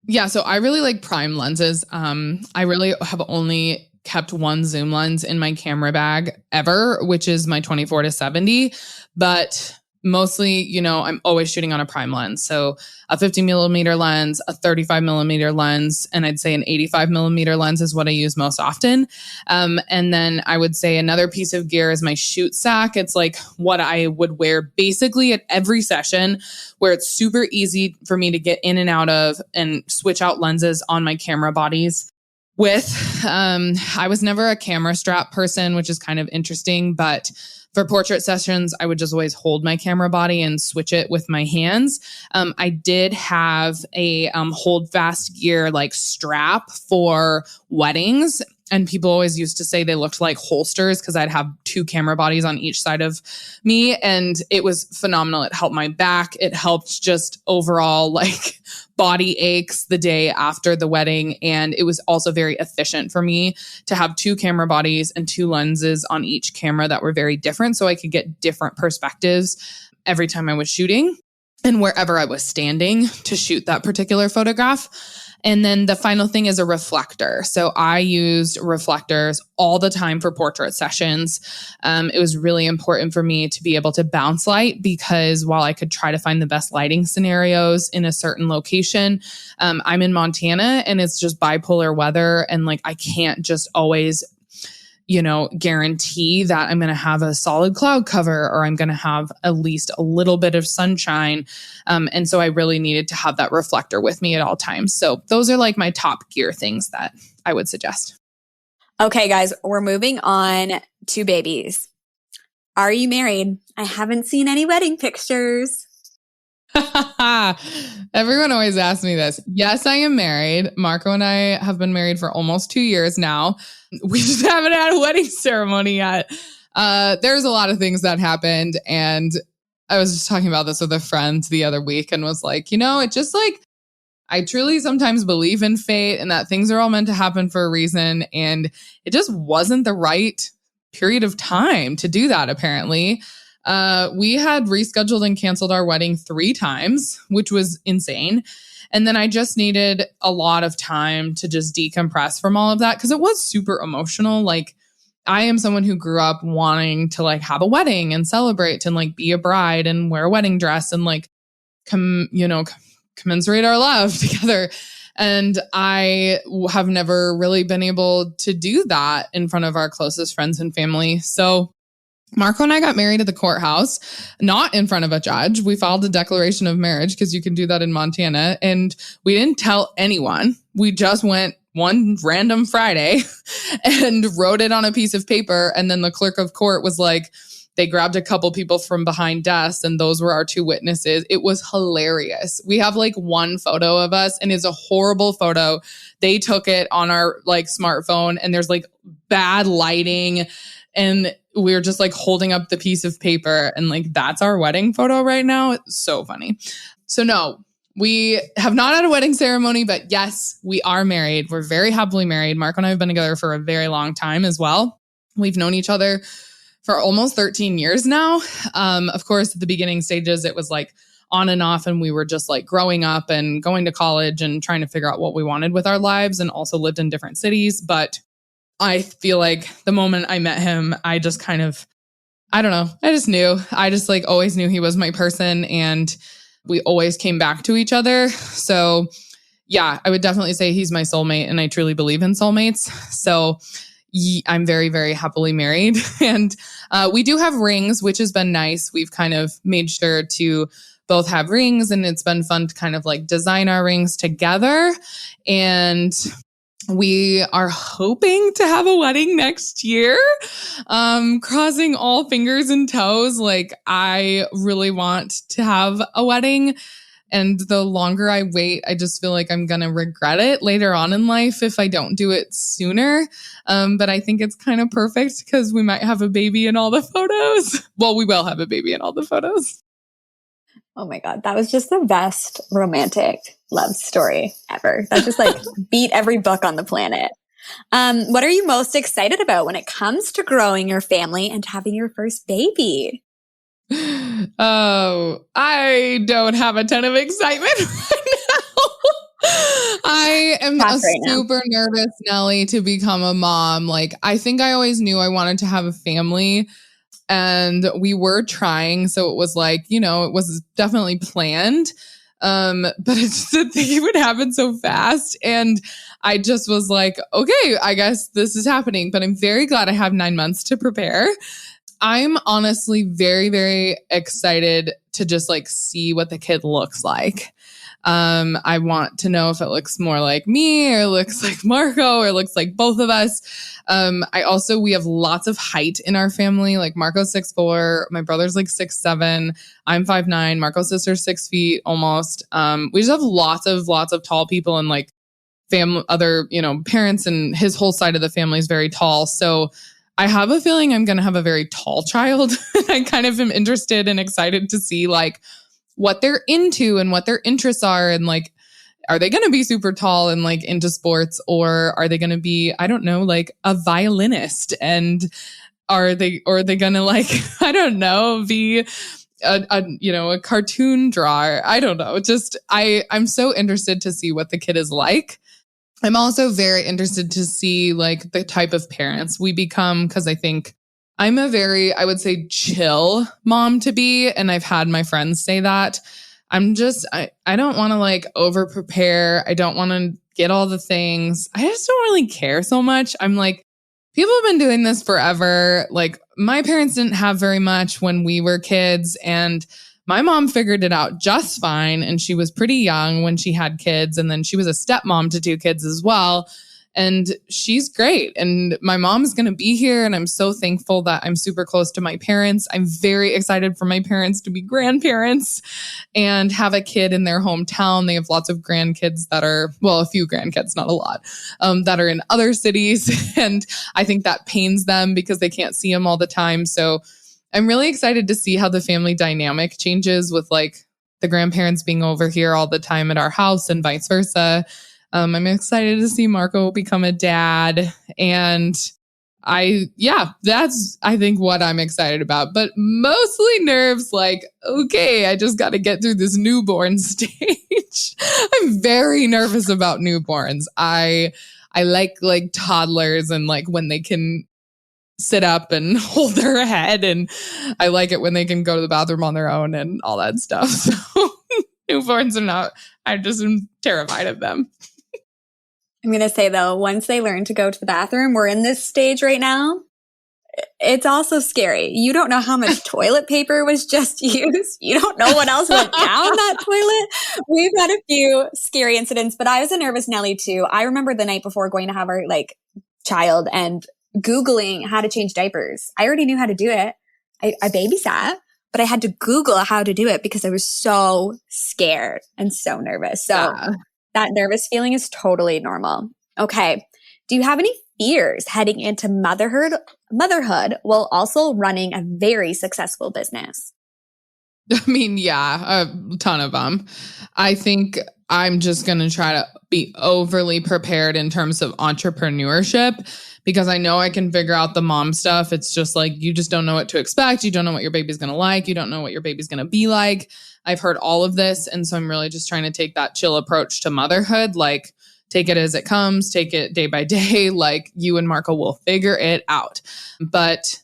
Yeah. So I really like prime lenses. I really have only kept one zoom lens in my camera bag ever, which is my 24-70. But mostly, you know, I'm always shooting on a prime lens. So a 50 millimeter lens, a 35 millimeter lens, and I'd say an 85 millimeter lens is what I use most often. And then I would say another piece of gear is my shoot sack. It's like what I would wear basically at every session where it's super easy for me to get in and out of and switch out lenses on my camera bodies. I was never a camera strap person, which is kind of interesting, but for portrait sessions, I would just always hold my camera body and switch it with my hands. I did have a hold fast gear like strap for weddings. And people always used to say they looked like holsters because I'd have two camera bodies on each side of me. And it was phenomenal. It helped my back. It helped just overall like body aches the day after the wedding. And it was also very efficient for me to have two camera bodies and two lenses on each camera that were very different. So I could get different perspectives every time I was shooting and wherever I was standing to shoot that particular photograph. And then the final thing is a reflector. So I used reflectors all the time for portrait sessions. It was really important for me to be able to bounce light because while I could try to find the best lighting scenarios in a certain location, I'm in Montana and it's just bipolar weather. And like, I can't just always, you know, guarantee that I'm going to have a solid cloud cover or I'm going to have at least a little bit of sunshine. And so I really needed to have that reflector with me at all times. So those are like my top gear things that I would suggest. Okay, guys, we're moving on to babies. Are you married? I haven't seen any wedding pictures. Everyone always asks me this. Yes, I am married. Marco and I have been married for almost 2 years now. We just haven't had a wedding ceremony yet. There's a lot of things that happened. And I was just talking about this with a friend the other week and was like, it just like, I truly sometimes believe in fate and that things are all meant to happen for a reason. And it just wasn't the right period of time to do that, apparently. We had rescheduled and canceled our wedding 3 times, which was insane. And then I just needed a lot of time to just decompress from all of that because it was super emotional. Like, I am someone who grew up wanting to like have a wedding and celebrate and like be a bride and wear a wedding dress and like commensurate our love together. And I have never really been able to do that in front of our closest friends and family. So Marco and I got married at the courthouse, not in front of a judge. We filed a declaration of marriage because you can do that in Montana. And we didn't tell anyone. We just went one random Friday and wrote it on a piece of paper. And then the clerk of court was like, they grabbed a couple people from behind desks and those were our 2 witnesses. It was hilarious. We have like one photo of us and it's a horrible photo. They took it on our like smartphone and there's like bad lighting and we're just like holding up the piece of paper and like that's our wedding photo right now. It's so funny. So no, we have not had a wedding ceremony, but yes, we are married. We're very happily married. Marco and I have been together for a very long time as well. We've known each other for almost 13 years now. Of course, at the beginning stages, it was like on and off and we were just like growing up and going to college and trying to figure out what we wanted with our lives and also lived in different cities. But I feel like the moment I met him, I just kind of, I don't know. I just knew. I just like always knew he was my person and we always came back to each other. So yeah, I would definitely say he's my soulmate and I truly believe in soulmates. So I'm very, very happily married. And we do have rings, which has been nice. We've kind of made sure to both have rings and it's been fun to kind of like design our rings together. And we are hoping to have a wedding next year. Crossing all fingers and toes. Like, I really want to have a wedding. And the longer I wait, I just feel like I'm going to regret it later on in life if I don't do it sooner. But I think it's kind of perfect because we might have a baby in all the photos. Well, we will have a baby in all the photos. Oh my God, that was just the best romantic love story ever. That just like beat every book on the planet. What are you most excited about when it comes to growing your family and having your first baby? Oh, I don't have a ton of excitement right now. I am super nervous, Nelly, to become a mom. Like, I think I always knew I wanted to have a family. And we were trying. So it was like, it was definitely planned. But I just didn't think it would happen so fast. And I just was like, okay, I guess this is happening. But I'm very glad I have 9 months to prepare. I'm honestly very, very excited to just like see what the kid looks like. I want to know if it looks more like me or looks like Marco or looks like both of us. We have lots of height in our family. Like Marco's 6'4", my brother's like 6'7", I'm 5'9", Marco's sister's 6 feet almost. We just have lots of tall people and like other, parents, and his whole side of the family is very tall. So I have a feeling I'm going to have a very tall child. I kind of am interested and excited to see like what they're into and what their interests are. And like, are they going to be super tall and like into sports, or are they going to be, I don't know, like a violinist? And are they going to like, I don't know, be a cartoon drawer? I don't know. Just, I'm so interested to see what the kid is like. I'm also very interested to see like the type of parents we become, because I think I'm a very, I would say, chill mom to be. And I've had my friends say that. I don't want to like over prepare. I don't want to get all the things. I just don't really care so much. I'm like, people have been doing this forever. Like my parents didn't have very much when we were kids, and my mom figured it out just fine. And she was pretty young when she had kids. And then she was a stepmom to 2 kids as well. And she's great. And my mom is going to be here. And I'm so thankful that I'm super close to my parents. I'm very excited for my parents to be grandparents and have a kid in their hometown. They have lots of grandkids that are, well, a few grandkids, not a lot, that are in other cities. And I think that pains them because they can't see them all the time. So I'm really excited to see how the family dynamic changes with like the grandparents being over here all the time at our house and vice versa. I'm excited to see Marco become a dad. And that's, I think, what I'm excited about. But mostly nerves, like, okay, I just got to get through this newborn stage. I'm very nervous about newborns. I like toddlers and like when they can sit up and hold their head. And I like it when they can go to the bathroom on their own and all that stuff. So newborns are not, I just am terrified of them. I'm going to say, though, once they learn to go to the bathroom, we're in this stage right now. It's also scary. You don't know how much toilet paper was just used. You don't know what else went down that toilet. We've had a few scary incidents, but I was a nervous Nelly too. I remember the night before going to have our child and Googling how to change diapers. I already knew how to do it. I babysat, but I had to Google how to do it because I was so scared and so nervous. So that nervous feeling is totally normal. Okay. Do you have any fears heading into motherhood while also running a very successful business? I mean, yeah, a ton of them. I think I'm just going to try to be overly prepared in terms of entrepreneurship because I know I can figure out the mom stuff. It's just like, you just don't know what to expect. You don't know what your baby's going to like. You don't know what your baby's going to be like. I've heard all of this. And so I'm really just trying to take that chill approach to motherhood. Like, take it as it comes, take it day by day. Like, you and Marco will figure it out. But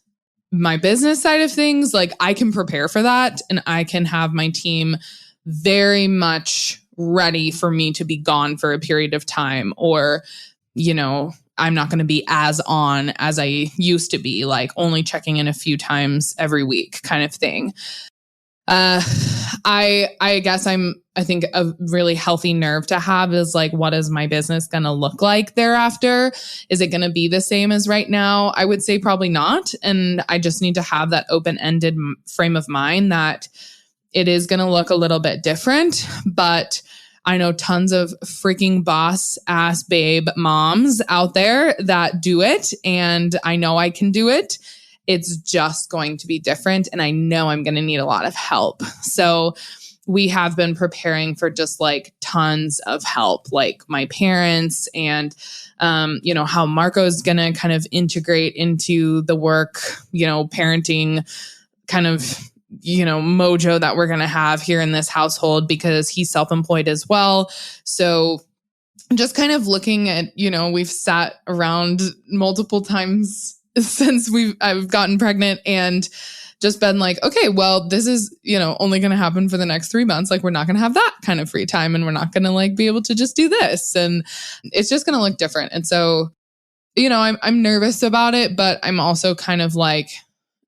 my business side of things, like, I can prepare for that and I can have my team very much ready for me to be gone for a period of time, or, I'm not going to be as on as I used to be, like only checking in a few times every week kind of thing. I guess I think a really healthy nerve to have is like, what is my business going to look like thereafter? Is it going to be the same as right now? I would say probably not. And I just need to have that open-ended frame of mind that it is going to look a little bit different, but I know tons of freaking boss ass babe moms out there that do it. And I know I can do it. It's just going to be different. And I know I'm going to need a lot of help. So we have been preparing for just like tons of help, like my parents and, how Marco's going to kind of integrate into the work, parenting kind of, mojo that we're going to have here in this household because he's self-employed as well. So just kind of looking at, we've sat around multiple times since I've gotten pregnant and just been like, okay, well, this is, only going to happen for the next 3 months. Like, we're not going to have that kind of free time and we're not going to like be able to just do this. And it's just going to look different. And so, I'm nervous about it, but I'm also kind of like,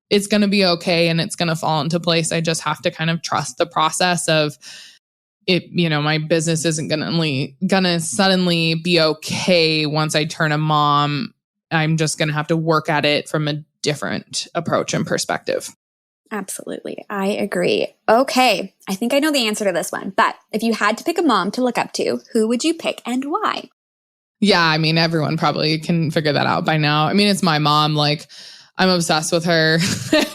it's going to be okay and it's going to fall into place. I just have to kind of trust the process of it. My business isn't going to suddenly be okay once I turn a mom. I'm just going to have to work at it from a different approach and perspective. Absolutely. I agree. Okay. I think I know the answer to this one, but if you had to pick a mom to look up to, who would you pick and why? Yeah. I mean, everyone probably can figure that out by now. I mean, it's my mom. Like, I'm obsessed with her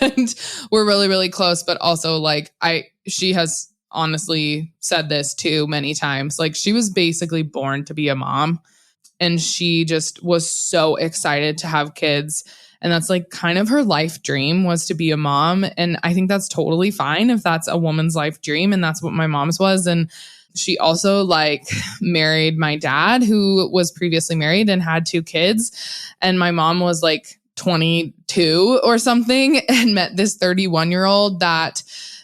and we're really, really close, but also like she has honestly said this too many times. Like, she was basically born to be a mom. And she just was so excited to have kids. And that's like kind of her life dream, was to be a mom. And I think that's totally fine if that's a woman's life dream. And that's what my mom's was. And she also like married my dad, who was previously married and had 2 kids. And my mom was like 22 or something and met this 31-year-old that,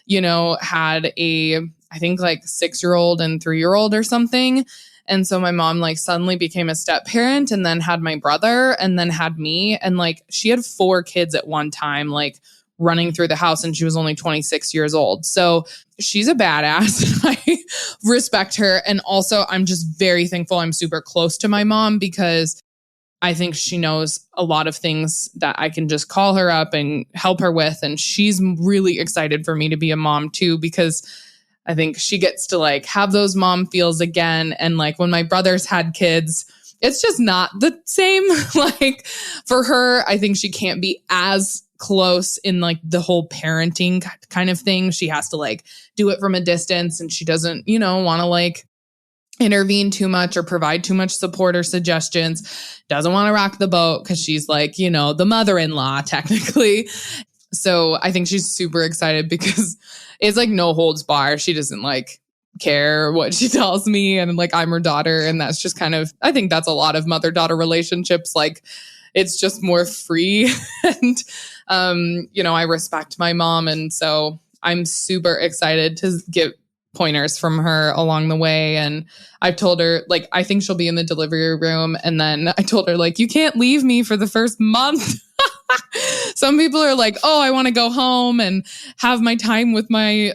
had I think like 6-year-old and 3-year-old or something. And so my mom like suddenly became a step parent and then had my brother and then had me. And like, she had 4 kids at one time, like running through the house, and she was only 26 years old. So she's a badass. I respect her. And also I'm just very thankful I'm super close to my mom because I think she knows a lot of things that I can just call her up and help her with. And she's really excited for me to be a mom too, because I think she gets to like have those mom feels again. And like when my brothers had kids, it's just not the same. Like for her, I think she can't be as close in like the whole parenting kind of thing. She has to like do it from a distance, and she doesn't, want to like intervene too much or provide too much support or suggestions. Doesn't want to rock the boat because she's like, the mother-in-law technically. So I think she's super excited because it's like no holds bar. She doesn't like care what she tells me, and like I'm her daughter, and that's just kind of, I think that's a lot of mother-daughter relationships. Like it's just more free and I respect my mom, and so I'm super excited to get pointers from her along the way. And I've told her, like, I think she'll be in the delivery room, and then I told her, like, you can't leave me for the first month. Some people are like, oh, I want to go home and have my time with my,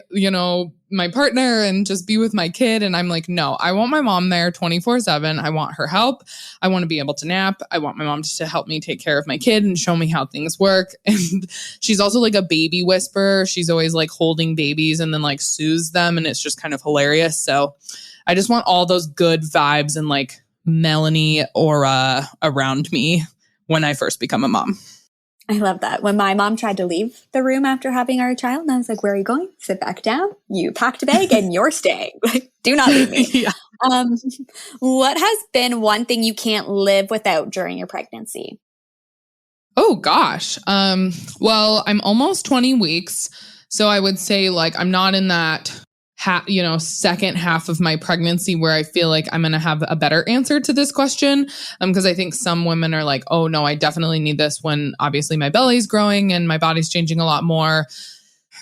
my partner and just be with my kid. And I'm like, no, I want my mom there 24/7. I want her help. I want to be able to nap. I want my mom to help me take care of my kid and show me how things work. And she's also like a baby whisperer. She's always like holding babies and then like soothes them. And it's just kind of hilarious. So I just want all those good vibes and like Melanie aura around me when I first become a mom. I love that. When my mom tried to leave the room after having our child, and I was like, where are you going? Sit back down. You packed a bag and you're staying. Like, do not leave me. Yeah. What has been one thing you can't live without during your pregnancy? Oh, gosh. Well, I'm almost 20 weeks. So I would say like I'm not in that second half of my pregnancy where I feel like I'm going to have a better answer to this question. Because I think some women are like, oh no, I definitely need this when obviously my belly's growing and my body's changing a lot more.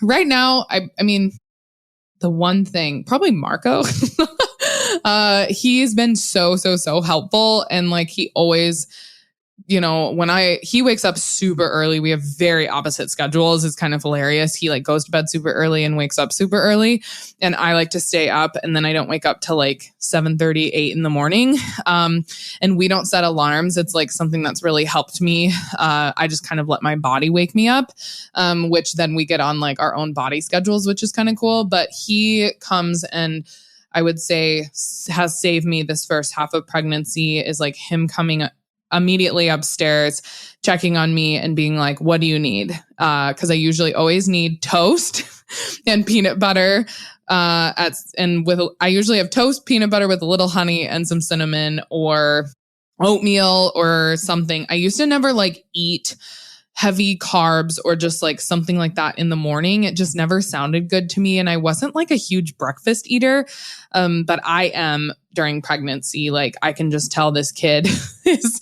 Right now, I mean, the one thing, probably Marco, he's been so helpful. And like, he always, he wakes up super early. We have very opposite schedules. It's kind of hilarious. He like goes to bed super early and wakes up super early. And I like to stay up, and then I don't wake up till like 7:30, 8 in the morning. And we don't set alarms. It's like something that's really helped me. I just kind of let my body wake me up, which then we get on like our own body schedules, which is kind of cool. But he comes and I would say has saved me this first half of pregnancy is like him coming immediately upstairs, checking on me and being like, what do you need? Because I usually always need toast and peanut butter. I usually have toast, peanut butter with a little honey and some cinnamon or oatmeal or something. I used to never like eat heavy carbs or just like something like that in the morning. It just never sounded good to me. And I wasn't like a huge breakfast eater. But I am during pregnancy. Like I can just tell this kid is,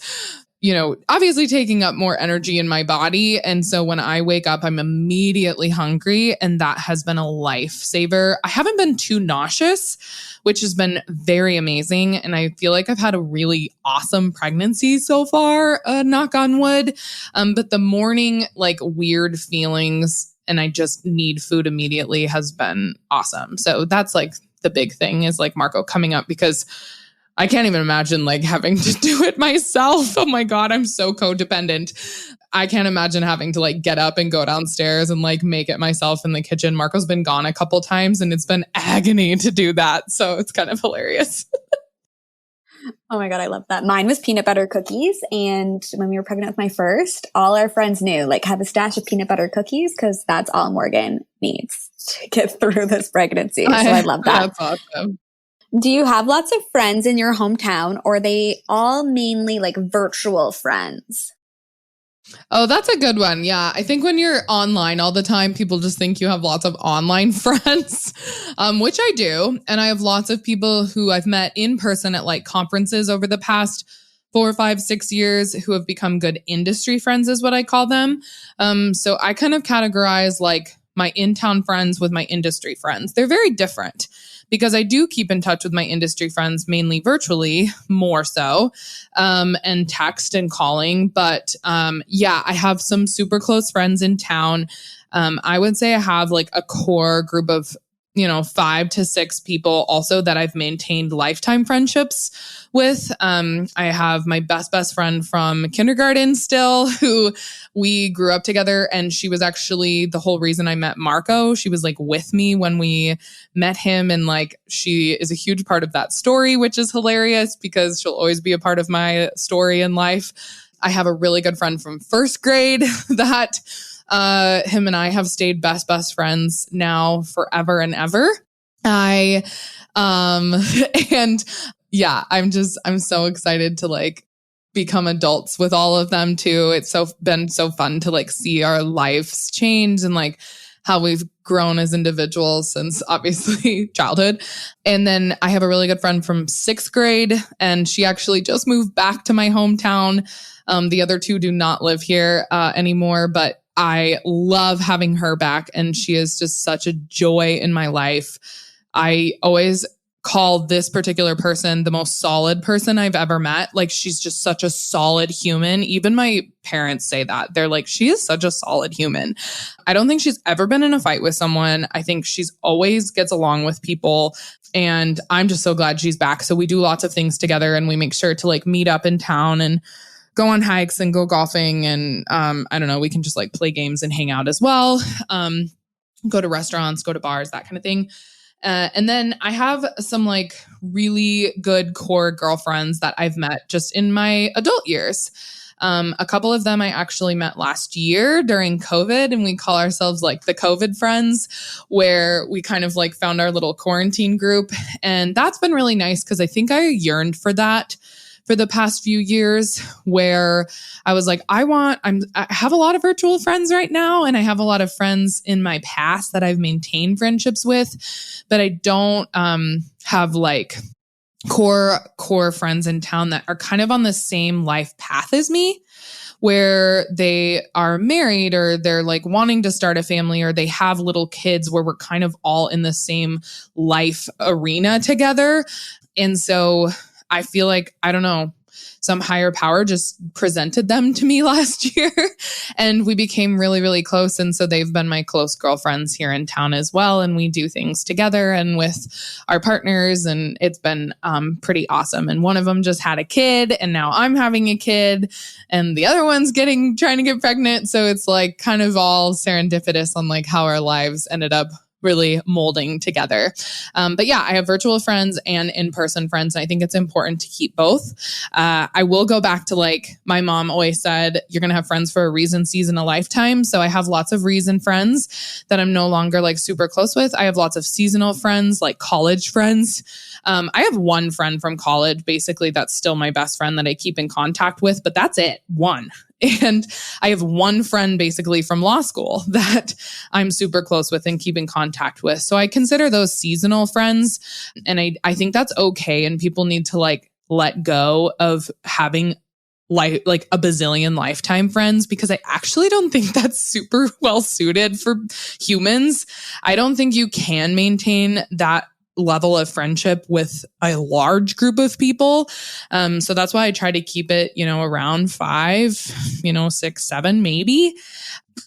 obviously taking up more energy in my body. And so when I wake up, I'm immediately hungry. And that has been a lifesaver. I haven't been too nauseous, which has been very amazing. And I feel like I've had a really awesome pregnancy so far, knock on wood. But the morning, like weird feelings and I just need food immediately has been awesome. So that's like the big thing is like Marco coming up, because I can't even imagine like having to do it myself. Oh my God, I'm so codependent. I can't imagine having to like get up and go downstairs and like make it myself in the kitchen. Marco's been gone a couple times and it's been agony to do that. So it's kind of hilarious. Oh my God, I love that. Mine was peanut butter cookies. And when we were pregnant with my first, all our friends knew, like, have a stash of peanut butter cookies because that's all Morgan needs to get through this pregnancy. So I love that. That's awesome. Do you have lots of friends in your hometown, or are they all mainly like virtual friends? Oh, that's a good one. Yeah. I think when you're online all the time, people just think you have lots of online friends, which I do. And I have lots of people who I've met in person at like conferences over the past 4, 5, 6 years who have become good industry friends is what I call them. So I kind of categorize like my in-town friends with my industry friends. They're very different, because I do keep in touch with my industry friends, mainly virtually, more so, and text and calling. But yeah, I have some super close friends in town. I would say I have like a core group of, 5 to 6 people also that I've maintained lifetime friendships with. I have my best friend from kindergarten still, who we grew up together. And she was actually the whole reason I met Marco. She was like with me when we met him. And like, she is a huge part of that story, which is hilarious because she'll always be a part of my story in life. I have a really good friend from first grade that him and I have stayed best friends now forever and ever. And yeah, I'm so excited to like become adults with all of them too. It's been so fun to like see our lives change and like how we've grown as individuals since obviously childhood. And then I have a really good friend from 6th grade, and she actually just moved back to my hometown. The other 2 do not live here anymore, but I love having her back, and she is just such a joy in my life. I always call this particular person the most solid person I've ever met. Like, she's just such a solid human. Even my parents say that. They're like, she is such a solid human. I don't think she's ever been in a fight with someone. I think she's always gets along with people. And I'm just so glad she's back. So we do lots of things together, and we make sure to like meet up in town and go on hikes and go golfing. And I don't know, we can just like play games and hang out as well. Go to restaurants, go to bars, that kind of thing. And then I have some like really good core girlfriends that I've met just in my adult years. A couple of them I actually met last year during COVID, and we call ourselves like the COVID friends, where we kind of like found our little quarantine group. And that's been really nice because I think I yearned for that for the past few years, where I was like, I have a lot of virtual friends right now, and I have a lot of friends in my past that I've maintained friendships with, but I don't have like core friends in town that are kind of on the same life path as me, where they are married or they're like wanting to start a family or they have little kids, where we're kind of all in the same life arena together. And so I feel like, I don't know, some higher power just presented them to me last year, and we became really, really close. And so they've been my close girlfriends here in town as well. And we do things together and with our partners, and it's been pretty awesome. And one of them just had a kid, and now I'm having a kid, and the other one's trying to get pregnant. So it's like kind of all serendipitous on like how our lives ended up really molding together. But yeah, I have virtual friends and in-person friends. And I think it's important to keep both. I will go back to like, my mom always said, you're going to have friends for a reason, season, a lifetime. So I have lots of reason friends that I'm no longer like super close with. I have lots of seasonal friends, like college friends. I have one friend from college, basically, that's still my best friend that I keep in contact with, but that's it. One. And I have one friend basically from law school that I'm super close with and keep in contact with. So I consider those seasonal friends. And I think that's okay. And people need to like let go of having like a bazillion lifetime friends, because I actually don't think that's super well suited for humans. I don't think you can maintain that level of friendship with a large group of people. So that's why I try to keep it, around 5, 6, 7, maybe.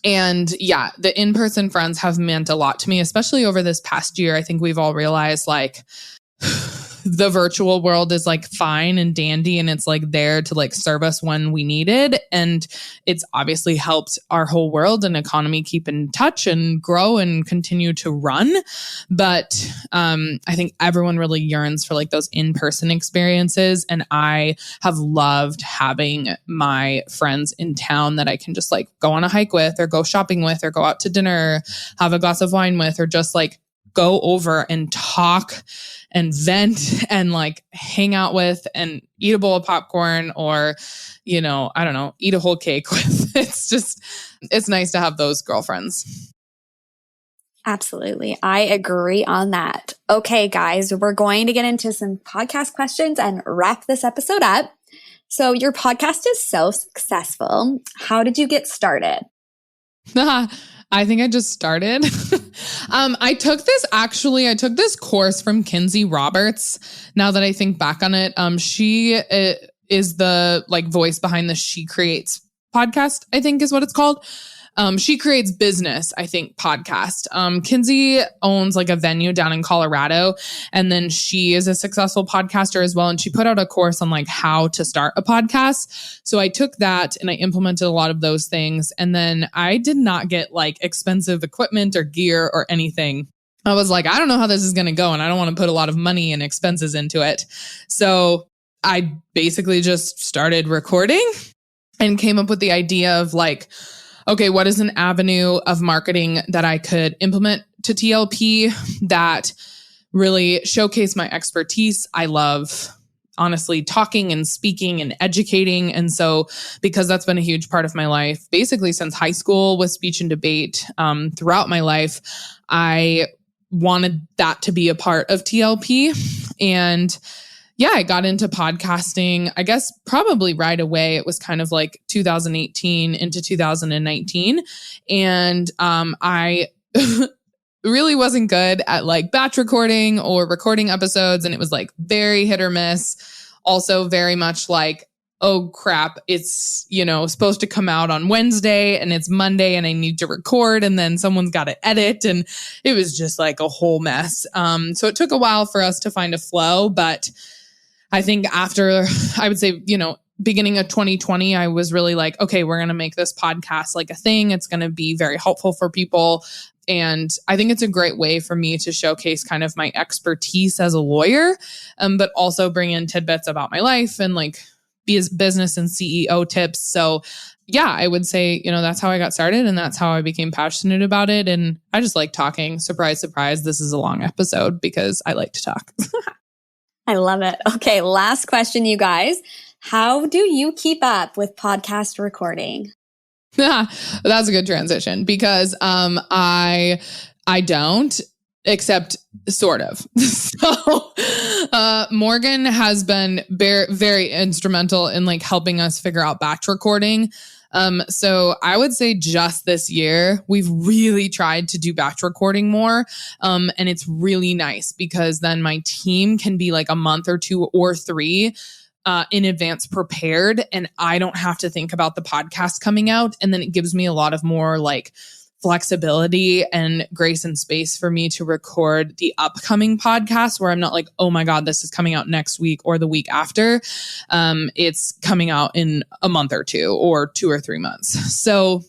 And yeah, the in-person friends have meant a lot to me, especially over this past year. I think we've all realized like the virtual world is like fine and dandy, and it's like there to like serve us when we need it. And it's obviously helped our whole world and economy keep in touch and grow and continue to run. But I think everyone really yearns for like those in-person experiences. And I have loved having my friends in town that I can just like go on a hike with, or go shopping with, or go out to dinner, have a glass of wine with, or just like go over and talk and vent and like hang out with and eat a bowl of popcorn, or, I don't know, eat a whole cake with. It's nice to have those girlfriends. Absolutely. I agree on that. Okay, guys, we're going to get into some podcast questions and wrap this episode up. So your podcast is so successful. How did you get started? I think I just started. I took this course from Kinsey Roberts. Now that I think back on it, she is the like voice behind the She Creates podcast, I think is what it's called. She Creates Business, I think, podcast. Kinsey owns like a venue down in Colorado, and then she is a successful podcaster as well. And she put out a course on like how to start a podcast. So I took that and I implemented a lot of those things. And then I did not get like expensive equipment or gear or anything. I was like, I don't know how this is going to go, and I don't want to put a lot of money and expenses into it. So I basically just started recording and came up with the idea of like, okay, what is an avenue of marketing that I could implement to TLP that really showcase my expertise? I love, honestly, talking and speaking and educating. And so because that's been a huge part of my life, basically since high school with speech and debate, throughout my life, I wanted that to be a part of TLP. And yeah, I got into podcasting, I guess probably right away. It was kind of like 2018 into 2019. And I really wasn't good at like batch recording or recording episodes. And it was like very hit or miss. Also very much like, oh crap, it's, supposed to come out on Wednesday and it's Monday and I need to record and then someone's got to edit. And it was just like a whole mess. So it took a while for us to find a flow, but I think after, I would say, beginning of 2020, I was really like, okay, we're going to make this podcast like a thing. It's going to be very helpful for people. And I think it's a great way for me to showcase kind of my expertise as a lawyer, but also bring in tidbits about my life and like business and CEO tips. So yeah, I would say, that's how I got started and that's how I became passionate about it. And I just like talking. Surprise, surprise. This is a long episode because I like to talk. I love it. Okay, last question, you guys. How do you keep up with podcast recording? That's a good transition because I don't, except sort of. So Morgan has been very instrumental in like helping us figure out batch recording. So I would say just this year, we've really tried to do batch recording more. And it's really nice because then my team can be like a month or 2 or 3 in advance prepared. And I don't have to think about the podcast coming out. And then it gives me a lot of more like flexibility and grace and space for me to record the upcoming podcast where I'm not like, oh my God, this is coming out next week or the week after. It's coming out in a month or 2 or 2 or 3 months. So,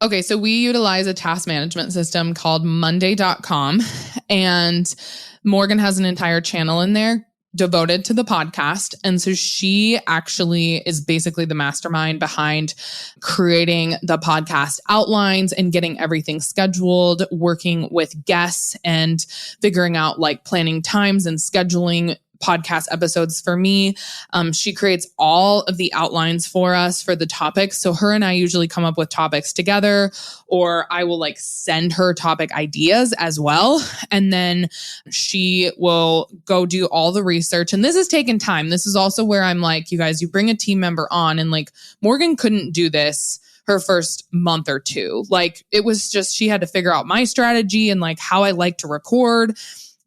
okay, so we utilize a task management system called Monday.com, and Morgan has an entire channel in there devoted to the podcast. And so she actually is basically the mastermind behind creating the podcast outlines and getting everything scheduled, working with guests and figuring out like planning times and scheduling podcast episodes for me. She creates all of the outlines for us for the topics. So her and I usually come up with topics together, or I will like send her topic ideas as well. And then she will go do all the research. And this has taken time. This is also where I'm like, you guys, you bring a team member on, and like Morgan couldn't do this her first month or 2. Like it was just, she had to figure out my strategy and like how I like to record.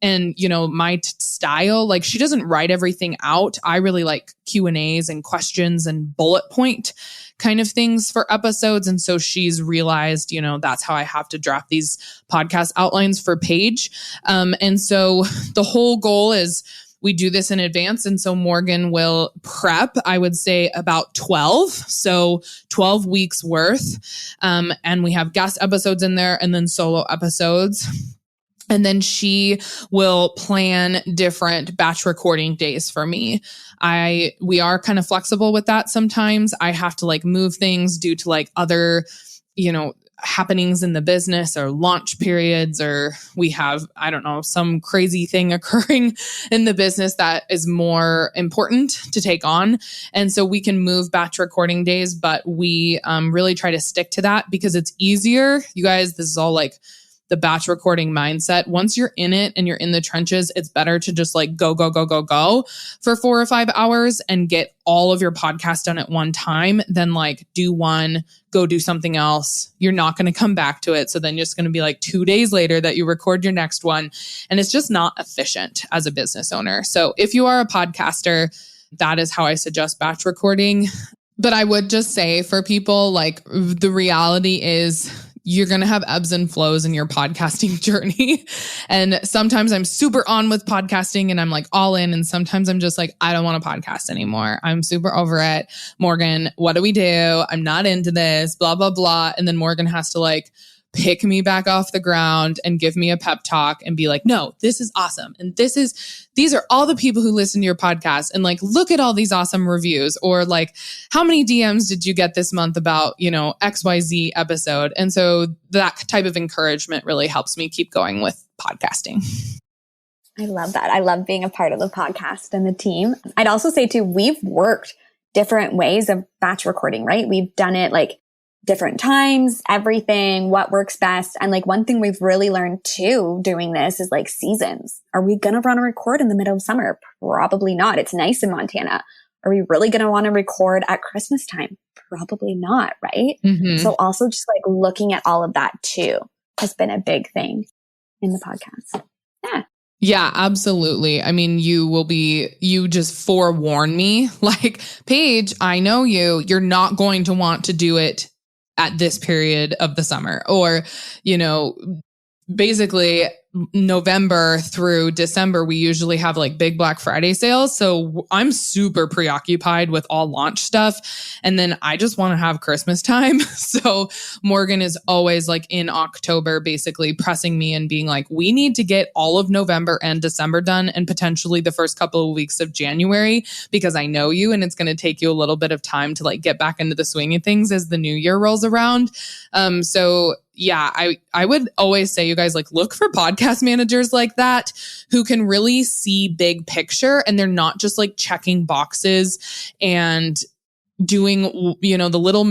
And, my style, like she doesn't write everything out. I really like Q&As and questions and bullet point kind of things for episodes. And so she's realized, that's how I have to draft these podcast outlines for Paige. And so the whole goal is we do this in advance. And so Morgan will prep, I would say about 12. So 12 weeks worth. And we have guest episodes in there and then solo episodes. And then she will plan different batch recording days for me. We are kind of flexible with that sometimes. I have to like move things due to like other, happenings in the business or launch periods, or we have, I don't know, some crazy thing occurring in the business that is more important to take on. And so we can move batch recording days, but we really try to stick to that because it's easier. You guys, this is all like the batch recording mindset. Once you're in it and you're in the trenches, it's better to just like go for 4 or 5 hours and get all of your podcast done at one time than like do one, go do something else. You're not going to come back to it. So then it's going to be like 2 days later that you record your next one. And it's just not efficient as a business owner. So if you are a podcaster, that is how I suggest batch recording. But I would just say for people, like, the reality is you're going to have ebbs and flows in your podcasting journey. And sometimes I'm super on with podcasting and I'm like all in. And sometimes I'm just like, I don't want to podcast anymore. I'm super over it. Morgan, what do we do? I'm not into this, blah, blah, blah. And then Morgan has to like pick me back off the ground and give me a pep talk and be like, no, this is awesome. And these are all the people who listen to your podcast. And like, look at all these awesome reviews, or like, how many DMs did you get this month about, XYZ episode? And so that type of encouragement really helps me keep going with podcasting. I love that. I love being a part of the podcast and the team. I'd also say too, we've worked different ways of batch recording, right? We've done it like different times, everything, what works best. And like one thing we've really learned too doing this is like seasons. Are we going to want to record in the middle of summer? Probably not. It's nice in Montana. Are we really going to want to record at Christmas time? Probably not, right? Mm-hmm. So also just like looking at all of that too has been a big thing in the podcast. Yeah. Yeah, absolutely. I mean, you just forewarn me, like, Paige, I know you're not going to want to do it at this period of the summer, or, basically November through December, we usually have like big Black Friday sales. So I'm super preoccupied with all launch stuff. And then I just want to have Christmas time. So Morgan is always like in October, basically pressing me and being like, we need to get all of November and December done, and potentially the first couple of weeks of January, because I know you and it's going to take you a little bit of time to like get back into the swing of things as the new year rolls around. So yeah, I would always say, you guys, like, look for podcast managers like that who can really see big picture, and they're not just like checking boxes and doing, the little,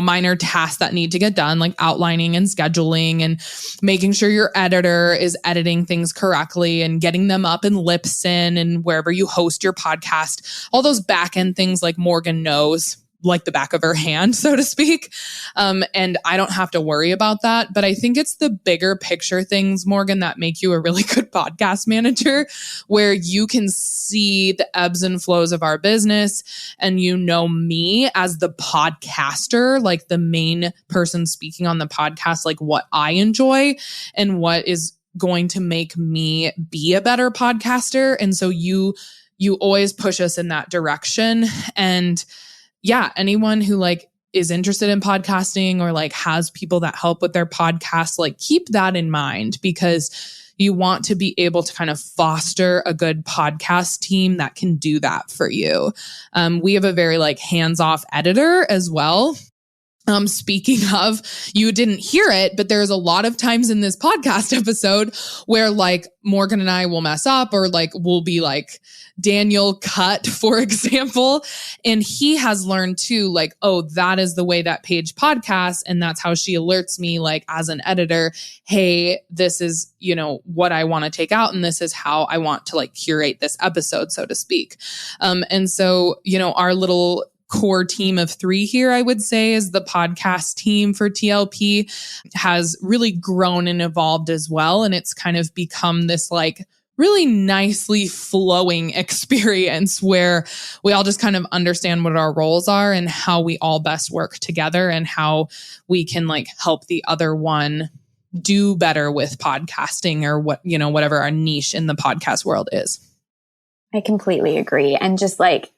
minor tasks that need to get done, like outlining and scheduling and making sure your editor is editing things correctly and getting them up in Libsyn and wherever you host your podcast, all those back end things like Morgan knows like the back of her hand, so to speak. And I don't have to worry about that. But I think it's the bigger picture things, Morgan, that make you a really good podcast manager, where you can see the ebbs and flows of our business. And me as the podcaster, like the main person speaking on the podcast, like what I enjoy and what is going to make me be a better podcaster. And so you always push us in that direction. And yeah, anyone who like is interested in podcasting or like has people that help with their podcast, like keep that in mind, because you want to be able to kind of foster a good podcast team that can do that for you. We have a very like hands-off editor as well. Speaking of, you didn't hear it, but there's a lot of times in this podcast episode where like Morgan and I will mess up, or like we'll be like Daniel cut, for example. And he has learned too, like, oh, that is the way that Paige podcasts. And that's how she alerts me, like as an editor, hey, this is, what I want to take out. And this is how I want to like curate this episode, so to speak. And so, our little core team of 3 here, I would say, is the podcast team for TLP, has really grown and evolved as well. And it's kind of become this like really nicely flowing experience where we all just kind of understand what our roles are and how we all best work together and how we can like help the other one do better with podcasting, or what, whatever our niche in the podcast world is. I completely agree. And just like,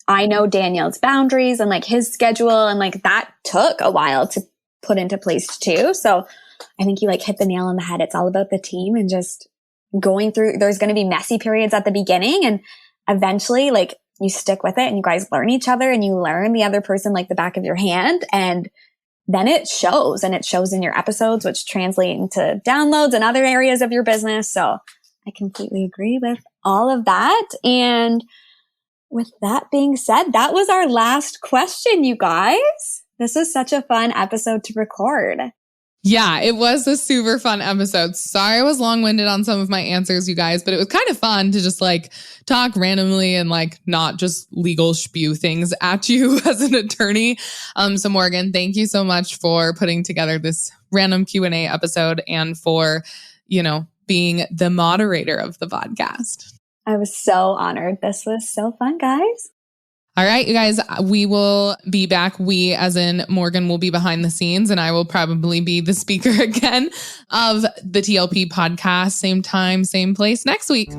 I know Daniel's boundaries and like his schedule, and like that took a while to put into place too. So I think you like hit the nail on the head. It's all about the team and just going through. There's going to be messy periods at the beginning, and eventually like you stick with it and you guys learn each other and you learn the other person like the back of your hand. And then it shows, and it shows in your episodes, which translate into downloads and other areas of your business. So I completely agree with all of that. And with that being said, that was our last question, you guys. This was such a fun episode to record. Yeah, it was a super fun episode. Sorry I was long-winded on some of my answers, you guys, but it was kind of fun to just like talk randomly and like not just legal spew things at you as an attorney. So Morgan, thank you so much for putting together this random Q&A episode and for, being the moderator of the podcast. I was so honored. This was so fun, guys. All right, you guys, we will be back. We, as in Morgan, will be behind the scenes, and I will probably be the speaker again of the TLP podcast. Same time, same place next week.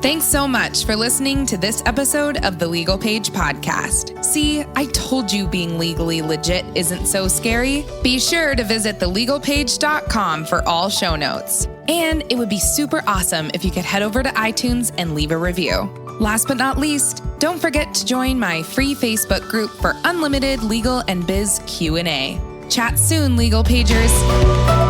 Thanks so much for listening to this episode of the Legal Paige podcast. See, I told you being legally legit isn't so scary. Be sure to visit thelegalpage.com for all show notes. And it would be super awesome if you could head over to iTunes and leave a review. Last but not least, don't forget to join my free Facebook group for unlimited legal and biz Q&A. Chat soon, Legal Pagers.